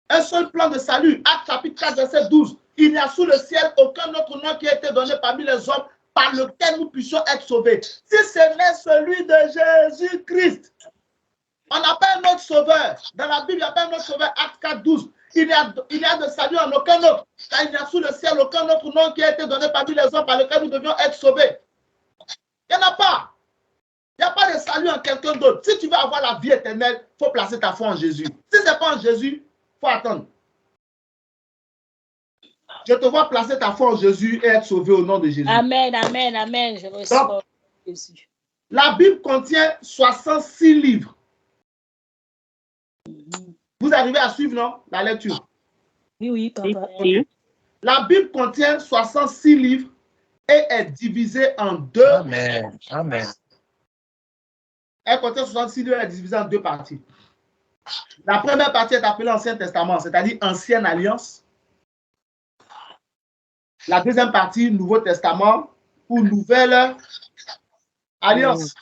Un seul plan de salut. Acte chapitre 4, verset 12. Il n'y a sous le ciel aucun autre nom qui a été donné parmi les hommes par lequel nous puissions être sauvés. Si ce n'est celui de Jésus-Christ. On n'a pas un autre sauveur. Dans la Bible, il n'y a pas un autre sauveur. Acte 4, 12. Il y a de salut en aucun autre. Car il n'y a sous le ciel aucun autre nom qui a été donné parmi les hommes par lequel nous devions être sauvés. Il n'y en a pas. Il n'y a pas de salut en quelqu'un d'autre. Si tu veux avoir la vie éternelle, il faut placer ta foi en Jésus. Si ce n'est pas en Jésus, il faut attendre. Je te vois placer ta foi en Jésus et être sauvé au nom de Jésus. Amen, amen, amen. Je reçois Jésus. La Bible contient 66 livres. Vous arrivez à suivre, non? La lecture. Oui, papa. Oui. La Bible contient 66 livres et est divisée en deux. Amen. Amen. Elle contient 66 livres et est divisée en deux parties. La première partie est appelée Ancien Testament, c'est-à-dire Ancienne Alliance. La deuxième partie, Nouveau Testament ou Nouvelle Alliance.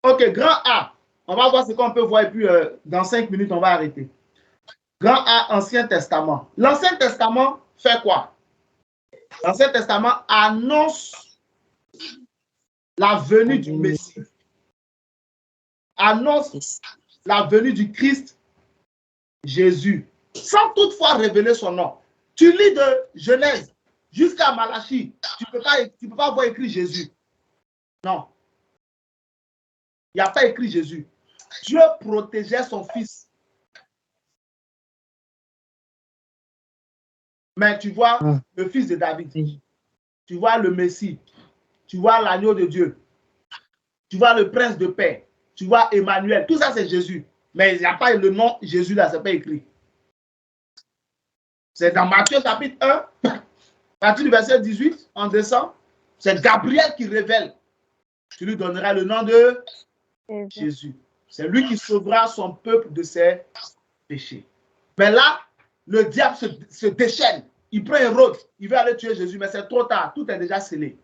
Ok, grand A. On va voir ce qu'on peut voir et puis dans 5 minutes, on va arrêter. Grand A, Ancien Testament. L'Ancien Testament fait quoi? L'Ancien Testament annonce la venue du Messie. Annonce la venue du Christ Jésus, sans toutefois révéler son nom. Tu lis de Genèse jusqu'à Malachie, tu peux pas voir écrit Jésus. Non. Il n'y a pas écrit Jésus. Dieu protégeait son fils. Mais tu vois le fils de David. Tu vois le Messie. Tu vois l'agneau de Dieu. Tu vois le prince de paix. Tu vois Emmanuel. Tout ça, c'est Jésus. Mais il n'y a pas le nom Jésus là, ce n'est pas écrit. C'est dans Matthieu chapitre 1, à partir du verset 18, en descend. C'est Gabriel qui révèle. Tu lui donneras le nom de Jésus. C'est lui qui sauvera son peuple de ses péchés. Mais là, le diable se déchaîne. Il prend Hérode. Il veut aller tuer Jésus, mais c'est trop tard. Tout est déjà scellé.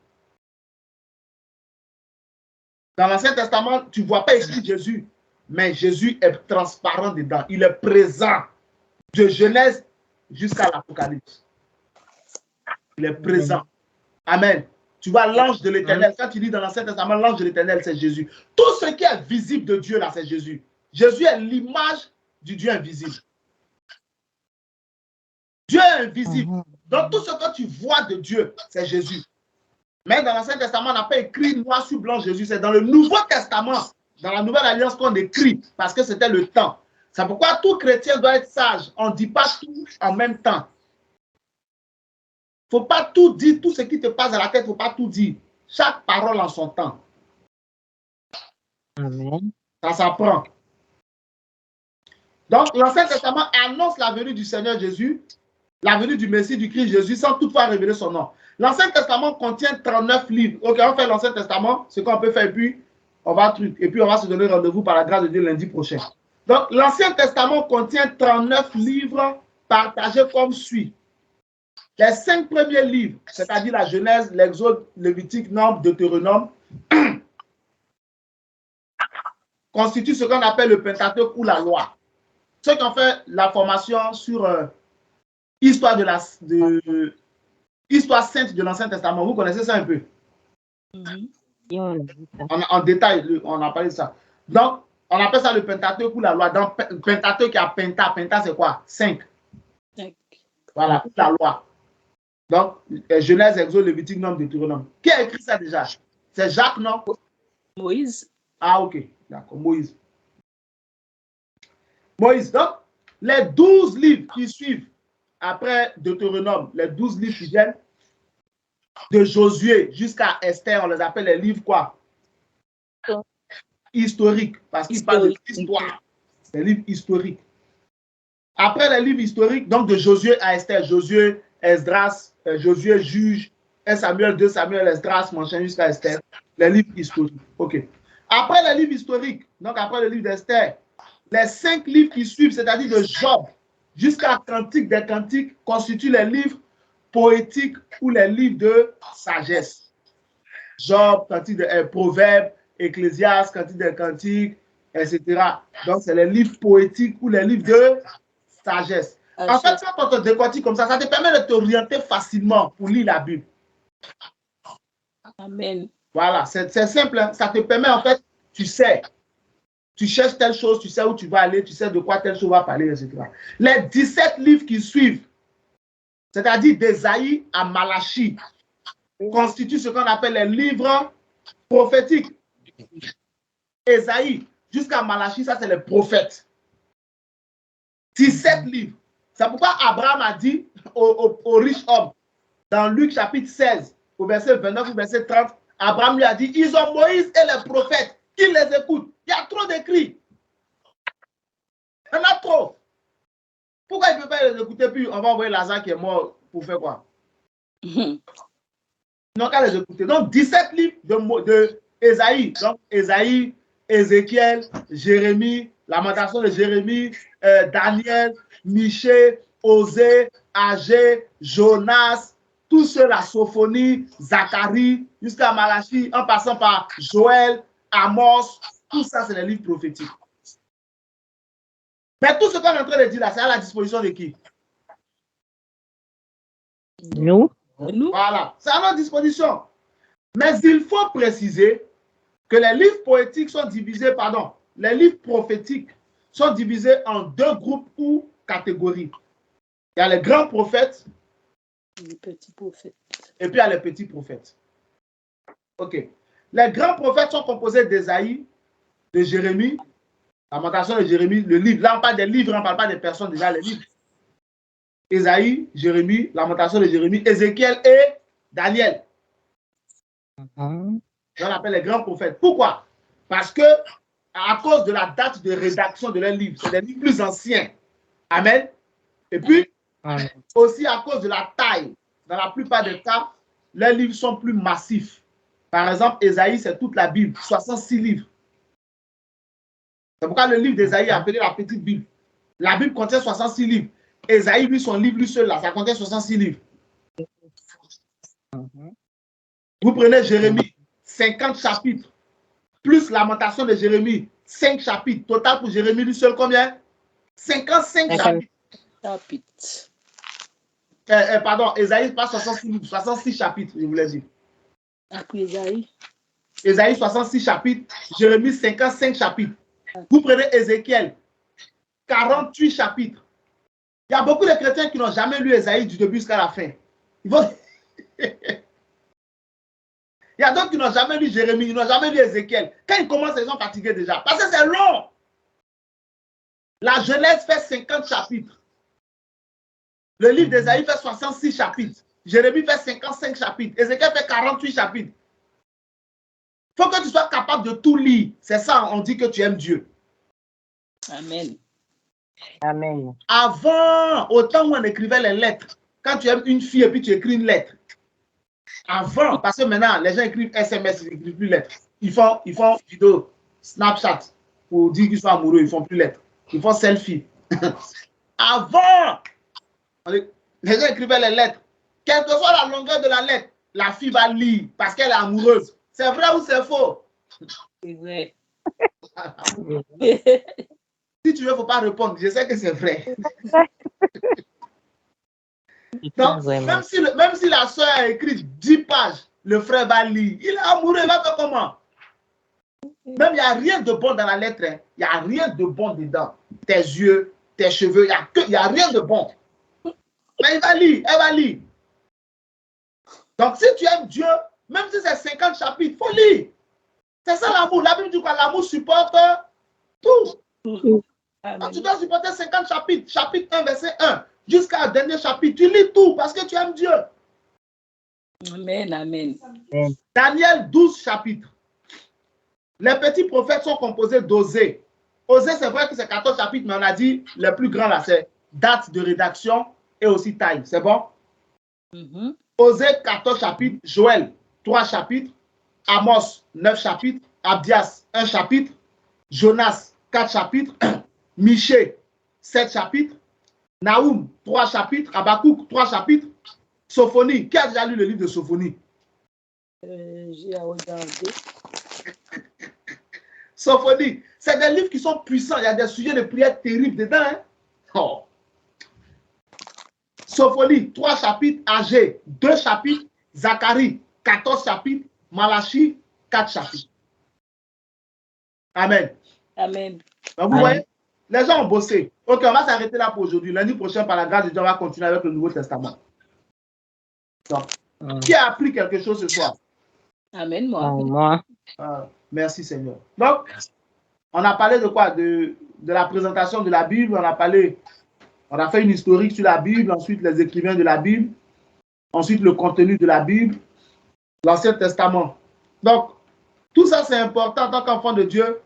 Dans l'Ancien Testament, tu ne vois pas écrit Jésus, mais Jésus est transparent dedans. Il est présent de Genèse jusqu'à l'Apocalypse. Il est présent. Amen. Tu vois l'ange de l'Éternel. Quand tu lis dans l'Ancien Testament, l'ange de l'Éternel, c'est Jésus. Tout ce qui est visible de Dieu, là, c'est Jésus. Jésus est l'image du Dieu invisible. Dieu est invisible. Donc, tout ce que tu vois de Dieu, c'est Jésus. Mais dans l'Ancien Testament, on n'a pas écrit noir sur blanc Jésus. C'est dans le Nouveau Testament, dans la Nouvelle Alliance qu'on écrit, parce que c'était le temps. C'est pourquoi tout chrétien doit être sage. On ne dit pas tout en même temps. Il ne faut pas tout dire, tout ce qui te passe à la tête, il ne faut pas tout dire. Chaque parole en son temps. Amen. Ça s'apprend. Donc, l'Ancien Testament annonce la venue du Seigneur Jésus, la venue du Messie, du Christ Jésus, sans toutefois révéler son nom. L'Ancien Testament contient 39 livres. Ok, on fait l'Ancien Testament, ce qu'on peut faire, et puis on va se donner rendez-vous par la grâce de Dieu lundi prochain. Donc, l'Ancien Testament contient 39 livres partagés comme suit. Les 5 premiers livres, c'est-à-dire la Genèse, l'Exode, Lévitique, Nombre, Deutéronome, constituent ce qu'on appelle le Pentateuque ou la loi. Ceux qui ont fait la formation sur histoire sainte de l'Ancien Testament, vous connaissez ça un peu? En détail, on a parlé de ça. Donc, on appelle ça le Pentateuque ou la loi. Dans Pentateuque, il y a Penta. Penta, c'est quoi? 5. Voilà, la loi. Donc, Genèse, Exode, Lévitique, Nombre, Deutéronome. Qui a écrit ça déjà? C'est Jacques, non? Moïse. Ah, ok. D'accord, Moïse. Moïse, donc, les 12 livres qui suivent après Deutéronome, les 12 livres qui viennent de Josué jusqu'à Esther, on les appelle les livres quoi? Historiques, parce qu'ils parlent de l'histoire. Les livres historiques. Après les livres historiques, donc de Josué à Esther, Josué, Esdras, Josué, Juge, 1 Samuel, 2 Samuel, Esdras, machin jusqu'à Esther, les livres historiques. Ok. Après les livres historiques, donc après le livre d'Esther, les 5 livres qui suivent, c'est-à-dire de Job jusqu'à Cantique des Cantiques, constituent les livres poétiques ou les livres de sagesse. Job, Cantique de Proverbes, Ecclésiaste, Cantique des Cantiques, etc. Donc, c'est les livres poétiques ou les livres de sagesse. En fait, quand on te décortique comme ça te permet de t'orienter facilement pour lire la Bible. Amen. Voilà, c'est simple. Hein? Ça te permet, en fait, tu sais. Tu cherches telle chose, tu sais où tu vas aller, tu sais de quoi telle chose va parler, etc. Les 17 livres qui suivent, c'est-à-dire d'Ésaïe à Malachie, constituent ce qu'on appelle les livres prophétiques. Ésaïe jusqu'à Malachie, ça c'est les prophètes. 17 livres. C'est pourquoi Abraham a dit au riche homme, dans Luc chapitre 16, au verset 29 ou verset 30, Abraham lui a dit, ils ont Moïse et les prophètes, qu'ils les écoutent. Il y a trop d'écrits. Il y en a trop. Pourquoi il ne peut pas les écouter, puis on va envoyer Lazare qui est mort pour faire quoi? Non, qu'à les écouter. Donc, 17 livres de Ésaïe. Donc, Ésaïe, Ézéchiel, Jérémie, Lamentation de Jérémie, Daniel, Michée, Osée, Agé, Jonas, tous ceux-là, Sophonie, Zacharie, jusqu'à Malachie, en passant par Joël, Amos, tout ça, c'est les livres prophétiques. Mais tout ce qu'on est en train de dire là, c'est à la disposition de qui? Nous. Voilà, c'est à notre disposition. Mais il faut préciser que les livres poétiques sont divisés, les livres prophétiques sont divisés en deux groupes ou catégories. Il y a les grands prophètes. Les petits prophètes. Et puis il y a les petits prophètes. Ok. Les grands prophètes sont composés d'Ésaïe, de Jérémie, Lamentation de Jérémie, le livre. Là, on parle des livres, on ne parle pas des personnes déjà, les livres. Ésaïe, Jérémie, Lamentation de Jérémie, Ézéchiel et Daniel. On appelle les grands prophètes. Pourquoi? Parce que, à cause de la date de rédaction de leurs livres, c'est des livres plus anciens. Amen. Et puis, aussi à cause de la taille. Dans la plupart des cas, leurs livres sont plus massifs. Par exemple, Ésaïe, c'est toute la Bible, 66 livres. C'est pourquoi le livre d'Ésaïe est appelé la petite Bible. La Bible contient 66 livres. Ésaïe, lui, son livre, lui seul, là, ça contient 66 livres. Vous prenez Jérémie, 50 chapitres, plus Lamentation de Jérémie, 5 chapitres. Total pour Jérémie, lui seul, combien? 55 chapitres. Pardon, Ésaïe, pas 66 livres, 66 chapitres, je vous l'ai dit. Après Ésaïe. Ésaïe, 66 chapitres, Jérémie, 55 chapitres. Vous prenez Ézéchiel, 48 chapitres. Il y a beaucoup de chrétiens qui n'ont jamais lu Ésaïe du début jusqu'à la fin. Il y a d'autres qui n'ont jamais lu Jérémie, ils n'ont jamais lu Ézéchiel. Quand ils commencent, ils sont fatigués déjà. Parce que c'est long. La Genèse fait 50 chapitres. Le livre d'Ésaïe fait 66 chapitres. Jérémie fait 55 chapitres. Ézéchiel fait 48 chapitres. Il faut que tu sois capable de tout lire. C'est ça, on dit que tu aimes Dieu. Amen. Amen. Avant, au temps où on écrivait les lettres, quand tu aimes une fille et puis tu écris une lettre, avant, parce que maintenant, les gens écrivent SMS, ils n'écrivent plus lettres. Ils font vidéo, Snapchat, pour dire qu'ils sont amoureux, ils ne font plus lettres. Ils font selfie. Avant, les gens écrivaient les lettres. Quelle que soit la longueur de la lettre, la fille va lire parce qu'elle est amoureuse. C'est vrai ou c'est faux? C'est vrai. Si tu veux, il ne faut pas répondre. Je sais que c'est vrai. Donc, même si la soeur a écrit 10 pages, le frère va lire. Il est amoureux, il va faire comment? Même il n'y a rien de bon dans la lettre. Il n'y a rien de bon dedans. Tes yeux, tes cheveux, il n'y a rien de bon. Mais il va lire, elle va lire. Donc, si tu aimes Dieu, même si c'est 50 chapitres, il faut lire. C'est ça l'amour. La Bible dit quoi? L'amour supporte tout. Donc, tu dois supporter 50 chapitres. Chapitre 1, verset 1. Jusqu'au dernier chapitre. Tu lis tout parce que tu aimes Dieu. Amen, amen. Daniel, 12 chapitres. Les petits prophètes sont composés d'Osée. Osée, c'est vrai que c'est 14 chapitres, mais on a dit le plus grand là, c'est date de rédaction et aussi taille. C'est bon? Osée, 14 chapitres. Joël, 3 chapitres. Amos, 9 chapitres. Abdias, 1 chapitre. Jonas, 4 chapitres. Michée, 7 chapitres. Naoum, 3 chapitres. Habakkuk, 3 chapitres. Sophonie, qui a déjà lu le livre de Sophonie? J'ai regardé. Sophonie, c'est des livres qui sont puissants. Il y a des sujets de prière terribles dedans. Hein? Oh. Sophonie, 3 chapitres. Agé, 2 chapitres. Zacharie, 14 chapitres. Malachie, 4 chapitres. Amen. Amen. Donc, vous voyez, les gens ont bossé. Ok, on va s'arrêter là pour aujourd'hui. Lundi prochain, par la grâce de Dieu, on va continuer avec le Nouveau Testament. Donc, qui a appris quelque chose ce soir? Amen, moi. Moi. Merci Seigneur. Donc, on a parlé de quoi? De la présentation de la Bible. On a fait une historique sur la Bible, ensuite les écrivains de la Bible, ensuite le contenu de la Bible, l'Ancien Testament. Donc, tout ça, c'est important en tant qu'enfant de Dieu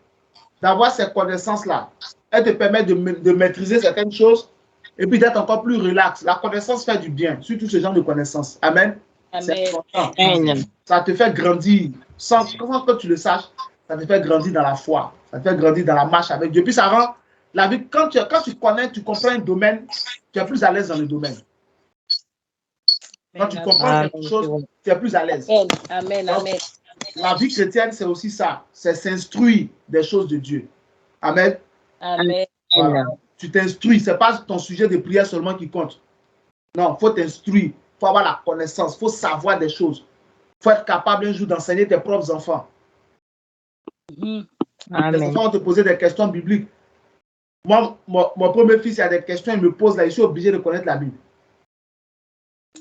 d'avoir ces connaissances-là. Elles te permettent de maîtriser certaines choses et puis d'être encore plus relax. La connaissance fait du bien, surtout ce genre de connaissances. Amen. C'est Amen. important. Amen. Ça te fait grandir. Sans que tu le saches, ça te fait grandir dans la foi. Ça te fait grandir dans la marche avec Dieu. Puis ça rend la vie, quand tu connais, tu comprends un domaine, tu es plus à l'aise dans le domaine. Quand tu comprends quelque chose, tu es plus à l'aise. Amen. Donc, Amen. la vie chrétienne, c'est aussi ça. C'est s'instruire des choses de Dieu. Amen. Amen. Voilà. Tu t'instruis. Ce n'est pas ton sujet de prière seulement qui compte. Non, il faut t'instruire. Il faut avoir la connaissance. Il faut savoir des choses. Il faut être capable un jour d'enseigner tes propres enfants. Les enfants vont te poser des questions bibliques. Moi, mon premier fils, il a des questions, il me pose là, je suis obligé de connaître la Bible.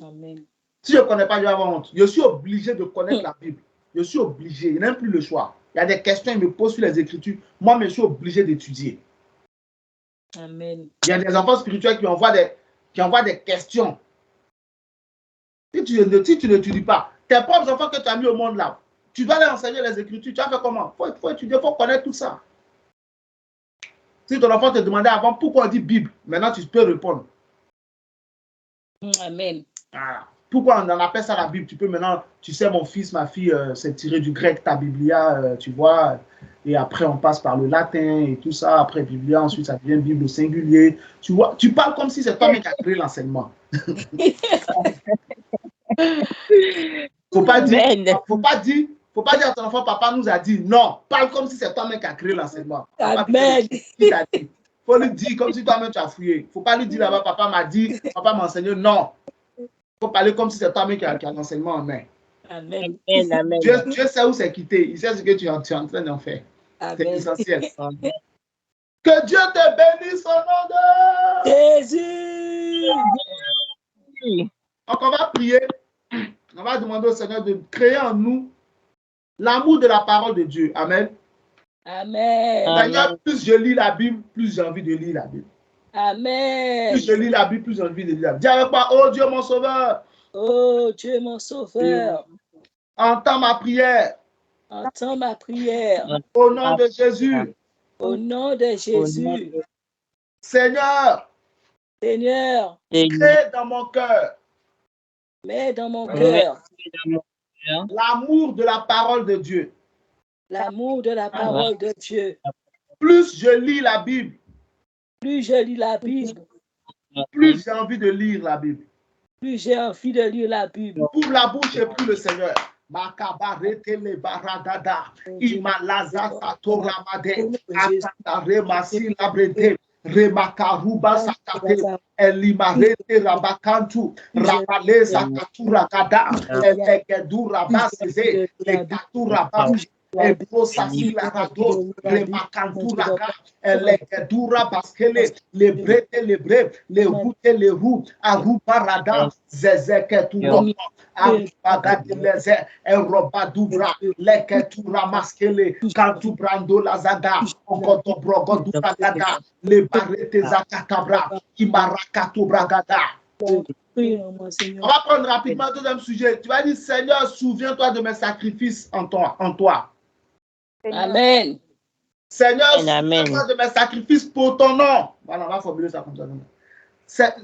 Amen. Si je ne connais pas, je vais avoir honte. Je suis obligé de connaître la Bible. Je suis obligé. Il n'a plus le choix. Il y a des questions, il me pose sur les Écritures. Moi, je suis obligé d'étudier. Amen. Il y a des enfants spirituels qui envoient des questions. Si tu n'étudies pas, tes propres enfants que tu as mis au monde là, tu dois leur enseigner les Écritures. Tu vas faire comment? Il faut étudier, il faut connaître tout ça. Si ton enfant te demandait avant pourquoi on dit Bible, maintenant tu peux répondre. Amen. Ah, pourquoi on appelle ça la Bible? Tu peux maintenant, tu sais, mon fils, ma fille, c'est tiré du grec, ta Biblia, tu vois. Et après, on passe par le latin et tout ça. Après Biblia, ensuite, ça devient Bible au singulier. Tu vois, tu parles comme si c'est toi-même qui as créé l'enseignement. Faut pas dire à ton enfant, papa nous a dit. Non, parle comme si c'est toi-même qui as créé l'enseignement. Amen. Faut lui dire comme si toi-même tu as fouillé. Faut pas lui dire là-bas, papa m'a dit, papa m'a enseigné. Non. Faut parler comme si c'est toi-même qui a l'enseignement en main. Amen. Dieu sait où c'est quitté. Il sait ce que tu es en train d'en faire. C'est essentiel. Que Dieu te bénisse au nom de Jésus. Donc, on va prier. On va demander au Seigneur de créer en nous l'amour de la parole de Dieu. Amen. Amen. D'ailleurs, plus je lis la Bible, plus j'ai envie de lire la Bible. Amen. Plus je lis la Bible, plus j'ai envie de lire la Bible. Dis avec moi, oh Dieu mon sauveur. Oh Dieu mon sauveur. Entends ma prière. Entends ma prière. Au nom de Jésus. Au nom de Jésus. Seigneur. Seigneur. Crée dans mon cœur. Mets dans mon cœur l'amour de la parole de Dieu. L'amour de la parole de Dieu. Plus je lis la Bible. Plus je lis la Bible. Plus j'ai envie de lire la Bible. Plus j'ai envie de lire la Bible. Ouvre la bouche et prie le Seigneur. Makabarete le baradada. Imalaza satoramade. Akatare masi labrede. Remakaruba sakate. Elimarete rabakantu. Rapale sakatura gada. Elekedura baseze. Lekatura babi. Eposasila rado. Remakantura ga. Elekedura baskele. Lebrete lebre. Le route le roux. Aruba rada. Zezeketura. Abagadileze, Erobadubra, Leketura Maskele, Kantubrando Lazaga, Ogodobrogodubagada, Lebarete Zakatabra, Imarakatubragada. On va prendre rapidement le deuxième sujet. Tu vas dire, Seigneur, souviens-toi de mes sacrifices en toi. Amen. Seigneur, souviens-toi de mes sacrifices pour ton nom. Voilà, on va formuler ça comme ça.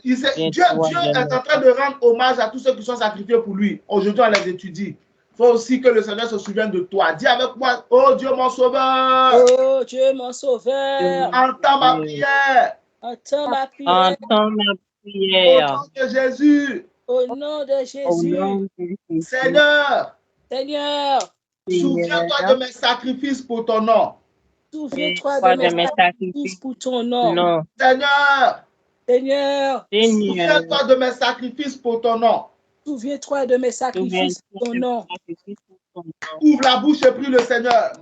Dieu est en train de rendre hommage à tous ceux qui sont sacrifiés pour lui. Aujourd'hui, on les étudie. Il faut aussi que le Seigneur se souvienne de toi. Dis avec moi, oh Dieu mon sauveur. Oh Dieu mon sauveur. Entends ma prière. Entends ma prière. Entends ma prière. Au nom de Jésus. Au nom de Jésus. Seigneur. Seigneur. Souviens-toi de mes sacrifices pour ton nom. Souviens-toi de mes sacrifices pour ton nom. Seigneur. Seigneur. Souviens-toi de mes sacrifices pour ton nom. Souviens-toi de mes sacrifices pour ton nom. Ouvre la bouche et prie le Seigneur.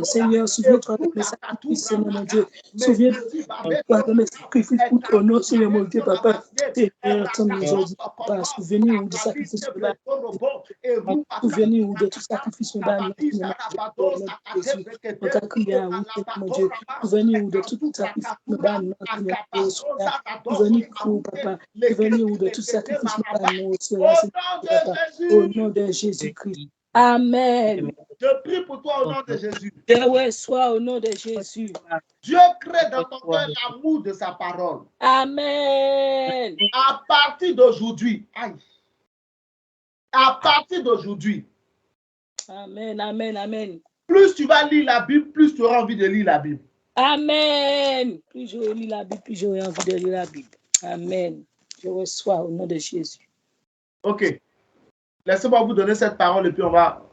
Seigneur, souviens-toi de mes sacrifices, Seigneur mon Dieu. Souviens-toi de mes sacrifices pour ton nom, Seigneur mon Dieu, papa. Seigneur, aujourd'hui, papa, souvenez-vous du sacrifice de la souvenez-vous de tout sacrifice de la mon Dieu. Souvenez-vous de tout sacrifice de la souvenez-vous, papa. Souvenez-vous de tout sacrifice de la au nom de Jésus-Christ. Amen. Je prie pour toi au nom de Jésus. Je reçois au nom de Jésus. Dieu crée dans ton cœur l'amour de sa parole. Amen. À partir d'aujourd'hui, à partir d'aujourd'hui, Amen, amen, amen. plus tu vas lire la Bible, plus tu auras envie de lire la Bible. Amen. Plus je lis la Bible, plus j'aurai envie de lire la Bible. Amen. Je reçois au nom de Jésus. Ok. Laissez-moi vous donner cette parole et puis on va...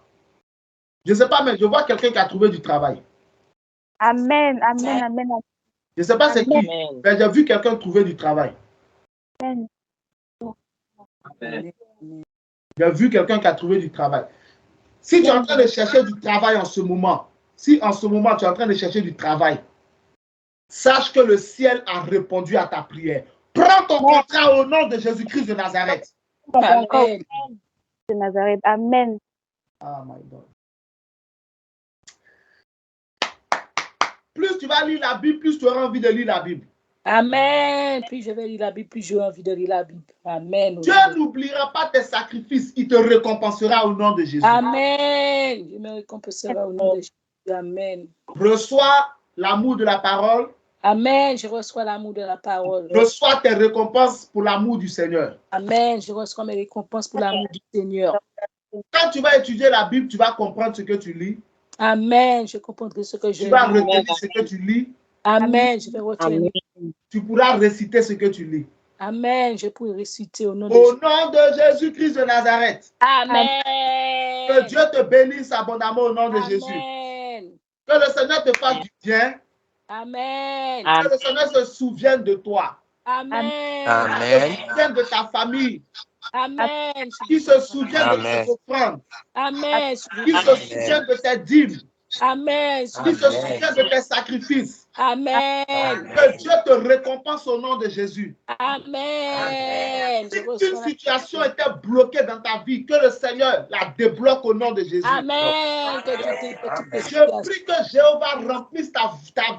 Je ne sais pas, mais je vois quelqu'un qui a trouvé du travail. Amen, amen, amen, Je ne sais pas c'est qui, Amen. mais j'ai vu quelqu'un trouver du travail. amen. J'ai vu quelqu'un qui a trouvé du travail. Si tu es en train de chercher du travail en ce moment, si en ce moment tu es en train de chercher du travail, sache que le ciel a répondu à ta prière. Prends ton contrat au nom de Jésus-Christ de Nazareth. Amen. De Nazareth. Amen. Oh my God. Plus tu vas lire la Bible, plus tu auras envie de lire la Bible. Amen. Plus je vais lire la Bible, plus j'aurai envie de lire la Bible. Amen. Dieu n'oubliera pas tes sacrifices, il te récompensera au nom de Jésus. Amen. Je me récompenserai au nom de Jésus. Amen. Reçois l'amour de la parole. Amen. Je reçois l'amour de la parole. Reçois tes récompenses pour l'amour du Seigneur. Amen. Je reçois mes récompenses pour l'amour du Seigneur. Quand tu vas étudier la Bible, tu vas comprendre ce que tu lis. Amen. Je comprendrai ce que je Tu vas lis. retenir ce que tu lis. Amen. Je vais retenir. Tu pourras réciter ce que tu lis. Amen. Je pourrai réciter au nom de Au Jésus. nom de Jésus-Christ de Nazareth. Amen. Que Dieu te bénisse abondamment au nom de Jésus. Amen. Que le Seigneur te fasse du bien. Amen. Que le Seigneur se souvienne de toi. Amen. Amen. Se souvienne de ta famille. Amen. Qui se souvienne de Amen. tes offrandes. Amen. Qui se souvienne de tes dîmes. Amen. Qui se souvienne de tes sacrifices. Amen. Que Dieu te récompense au nom de Jésus. Amen. Si une situation était bloquée dans ta vie, que le Seigneur la débloque au nom de Jésus. Amen. Que Dieu débloque toutes les Je situations. prie que Jéhovah remplisse ta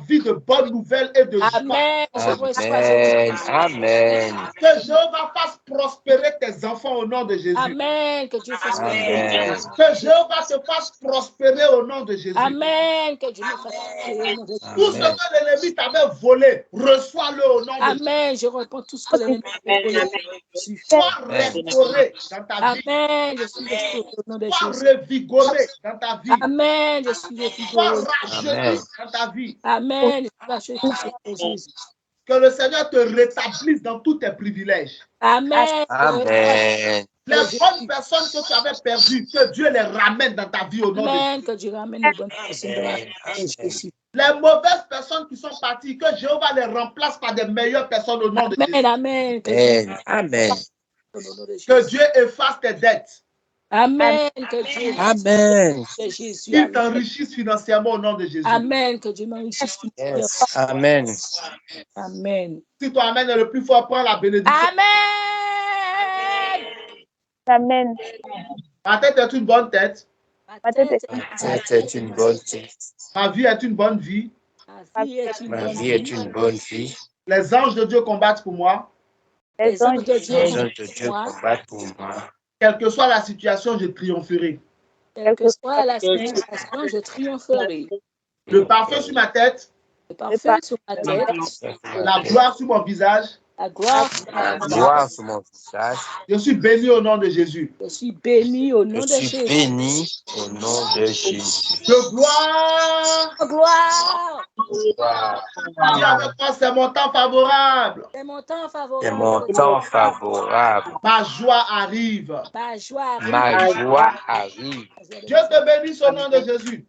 vie de bonnes nouvelles et de joie. Amen. Je reçois. Amen. Amen. Que Jéhovah fasse prospérer tes enfants au nom de Jésus. Amen. Que Dieu fasse prospérer. Amen. Que Jéhovah te fasse prospérer au nom de Jésus. Amen. Que Dieu me fasse prospérer au nom de Jésus. Tout ce que l'ennemi t'avait volé, reçois-le au nom de Jésus. Amen. Je réponds tout ce que l'ennemi m'a volé. Sois restauré dans ta vie. Amen. Je suis restauré au nom de Sois Jésus. revigoré dans ta vie. Amen. Je suis Sois revigoré. rajeuni dans ta vie. Amen. Je suis racheté au nom de Jésus. Que le Seigneur te rétablisse dans tous tes privilèges. Amen. Amen. Les bonnes personnes que tu avais perdues, que Dieu les ramène dans ta vie au nom de Jésus. Amen. Que Dieu ramène les bonnes personnes dans la vie de Jésus. Les mauvaises personnes qui sont parties, que Jéhovah les remplace par des meilleures personnes au nom de Jésus. Amen. Amen. Que Dieu Amen. au nom de Que Jésus. Dieu efface tes dettes. Amen. Que Dieu Amen. de Jésus. Qu'il Amen. t'enrichisse financièrement au nom de Jésus. Amen. Que Dieu m'enrichisse. Yes. Amen. Amen. Si toi, Amen est le plus fort, prends la bénédiction. Amen. Amen. Ma tête est une bonne tête. Ma tête C'était une bonne tête. Ma vie est une bonne vie. Ma vie est une Ma bonne vie est une bonne vie. Les anges de Dieu combattent pour moi. Les anges de Dieu Les anges sont de Dieu moi. combattent pour moi. Quelle que soit la situation, je triompherai. Quelle que soit la situation, je triompherai. Le parfum sur ma tête, Le parfum sur ma tête, la gloire sur mon visage. la gloire. La gloire sur mon visage. Je suis béni au nom de Jésus. Je suis béni au nom Je de suis Jésus. béni au nom de Jésus. De gloire. Gloire. Dis avec moi, c'est mon temps favorable. C'est mon temps C'est favorable. mon temps favorable. Ma joie arrive. Ma joie. Ma joie arrive. Dieu te bénisse au nom de Jésus.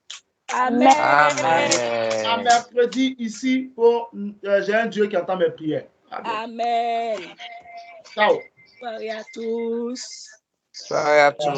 Amen. À Amen. mercredi ici, j'ai un Dieu qui entend mes prières. Amen. Amen. Ciao. Soirée à tous. Soirée à tous.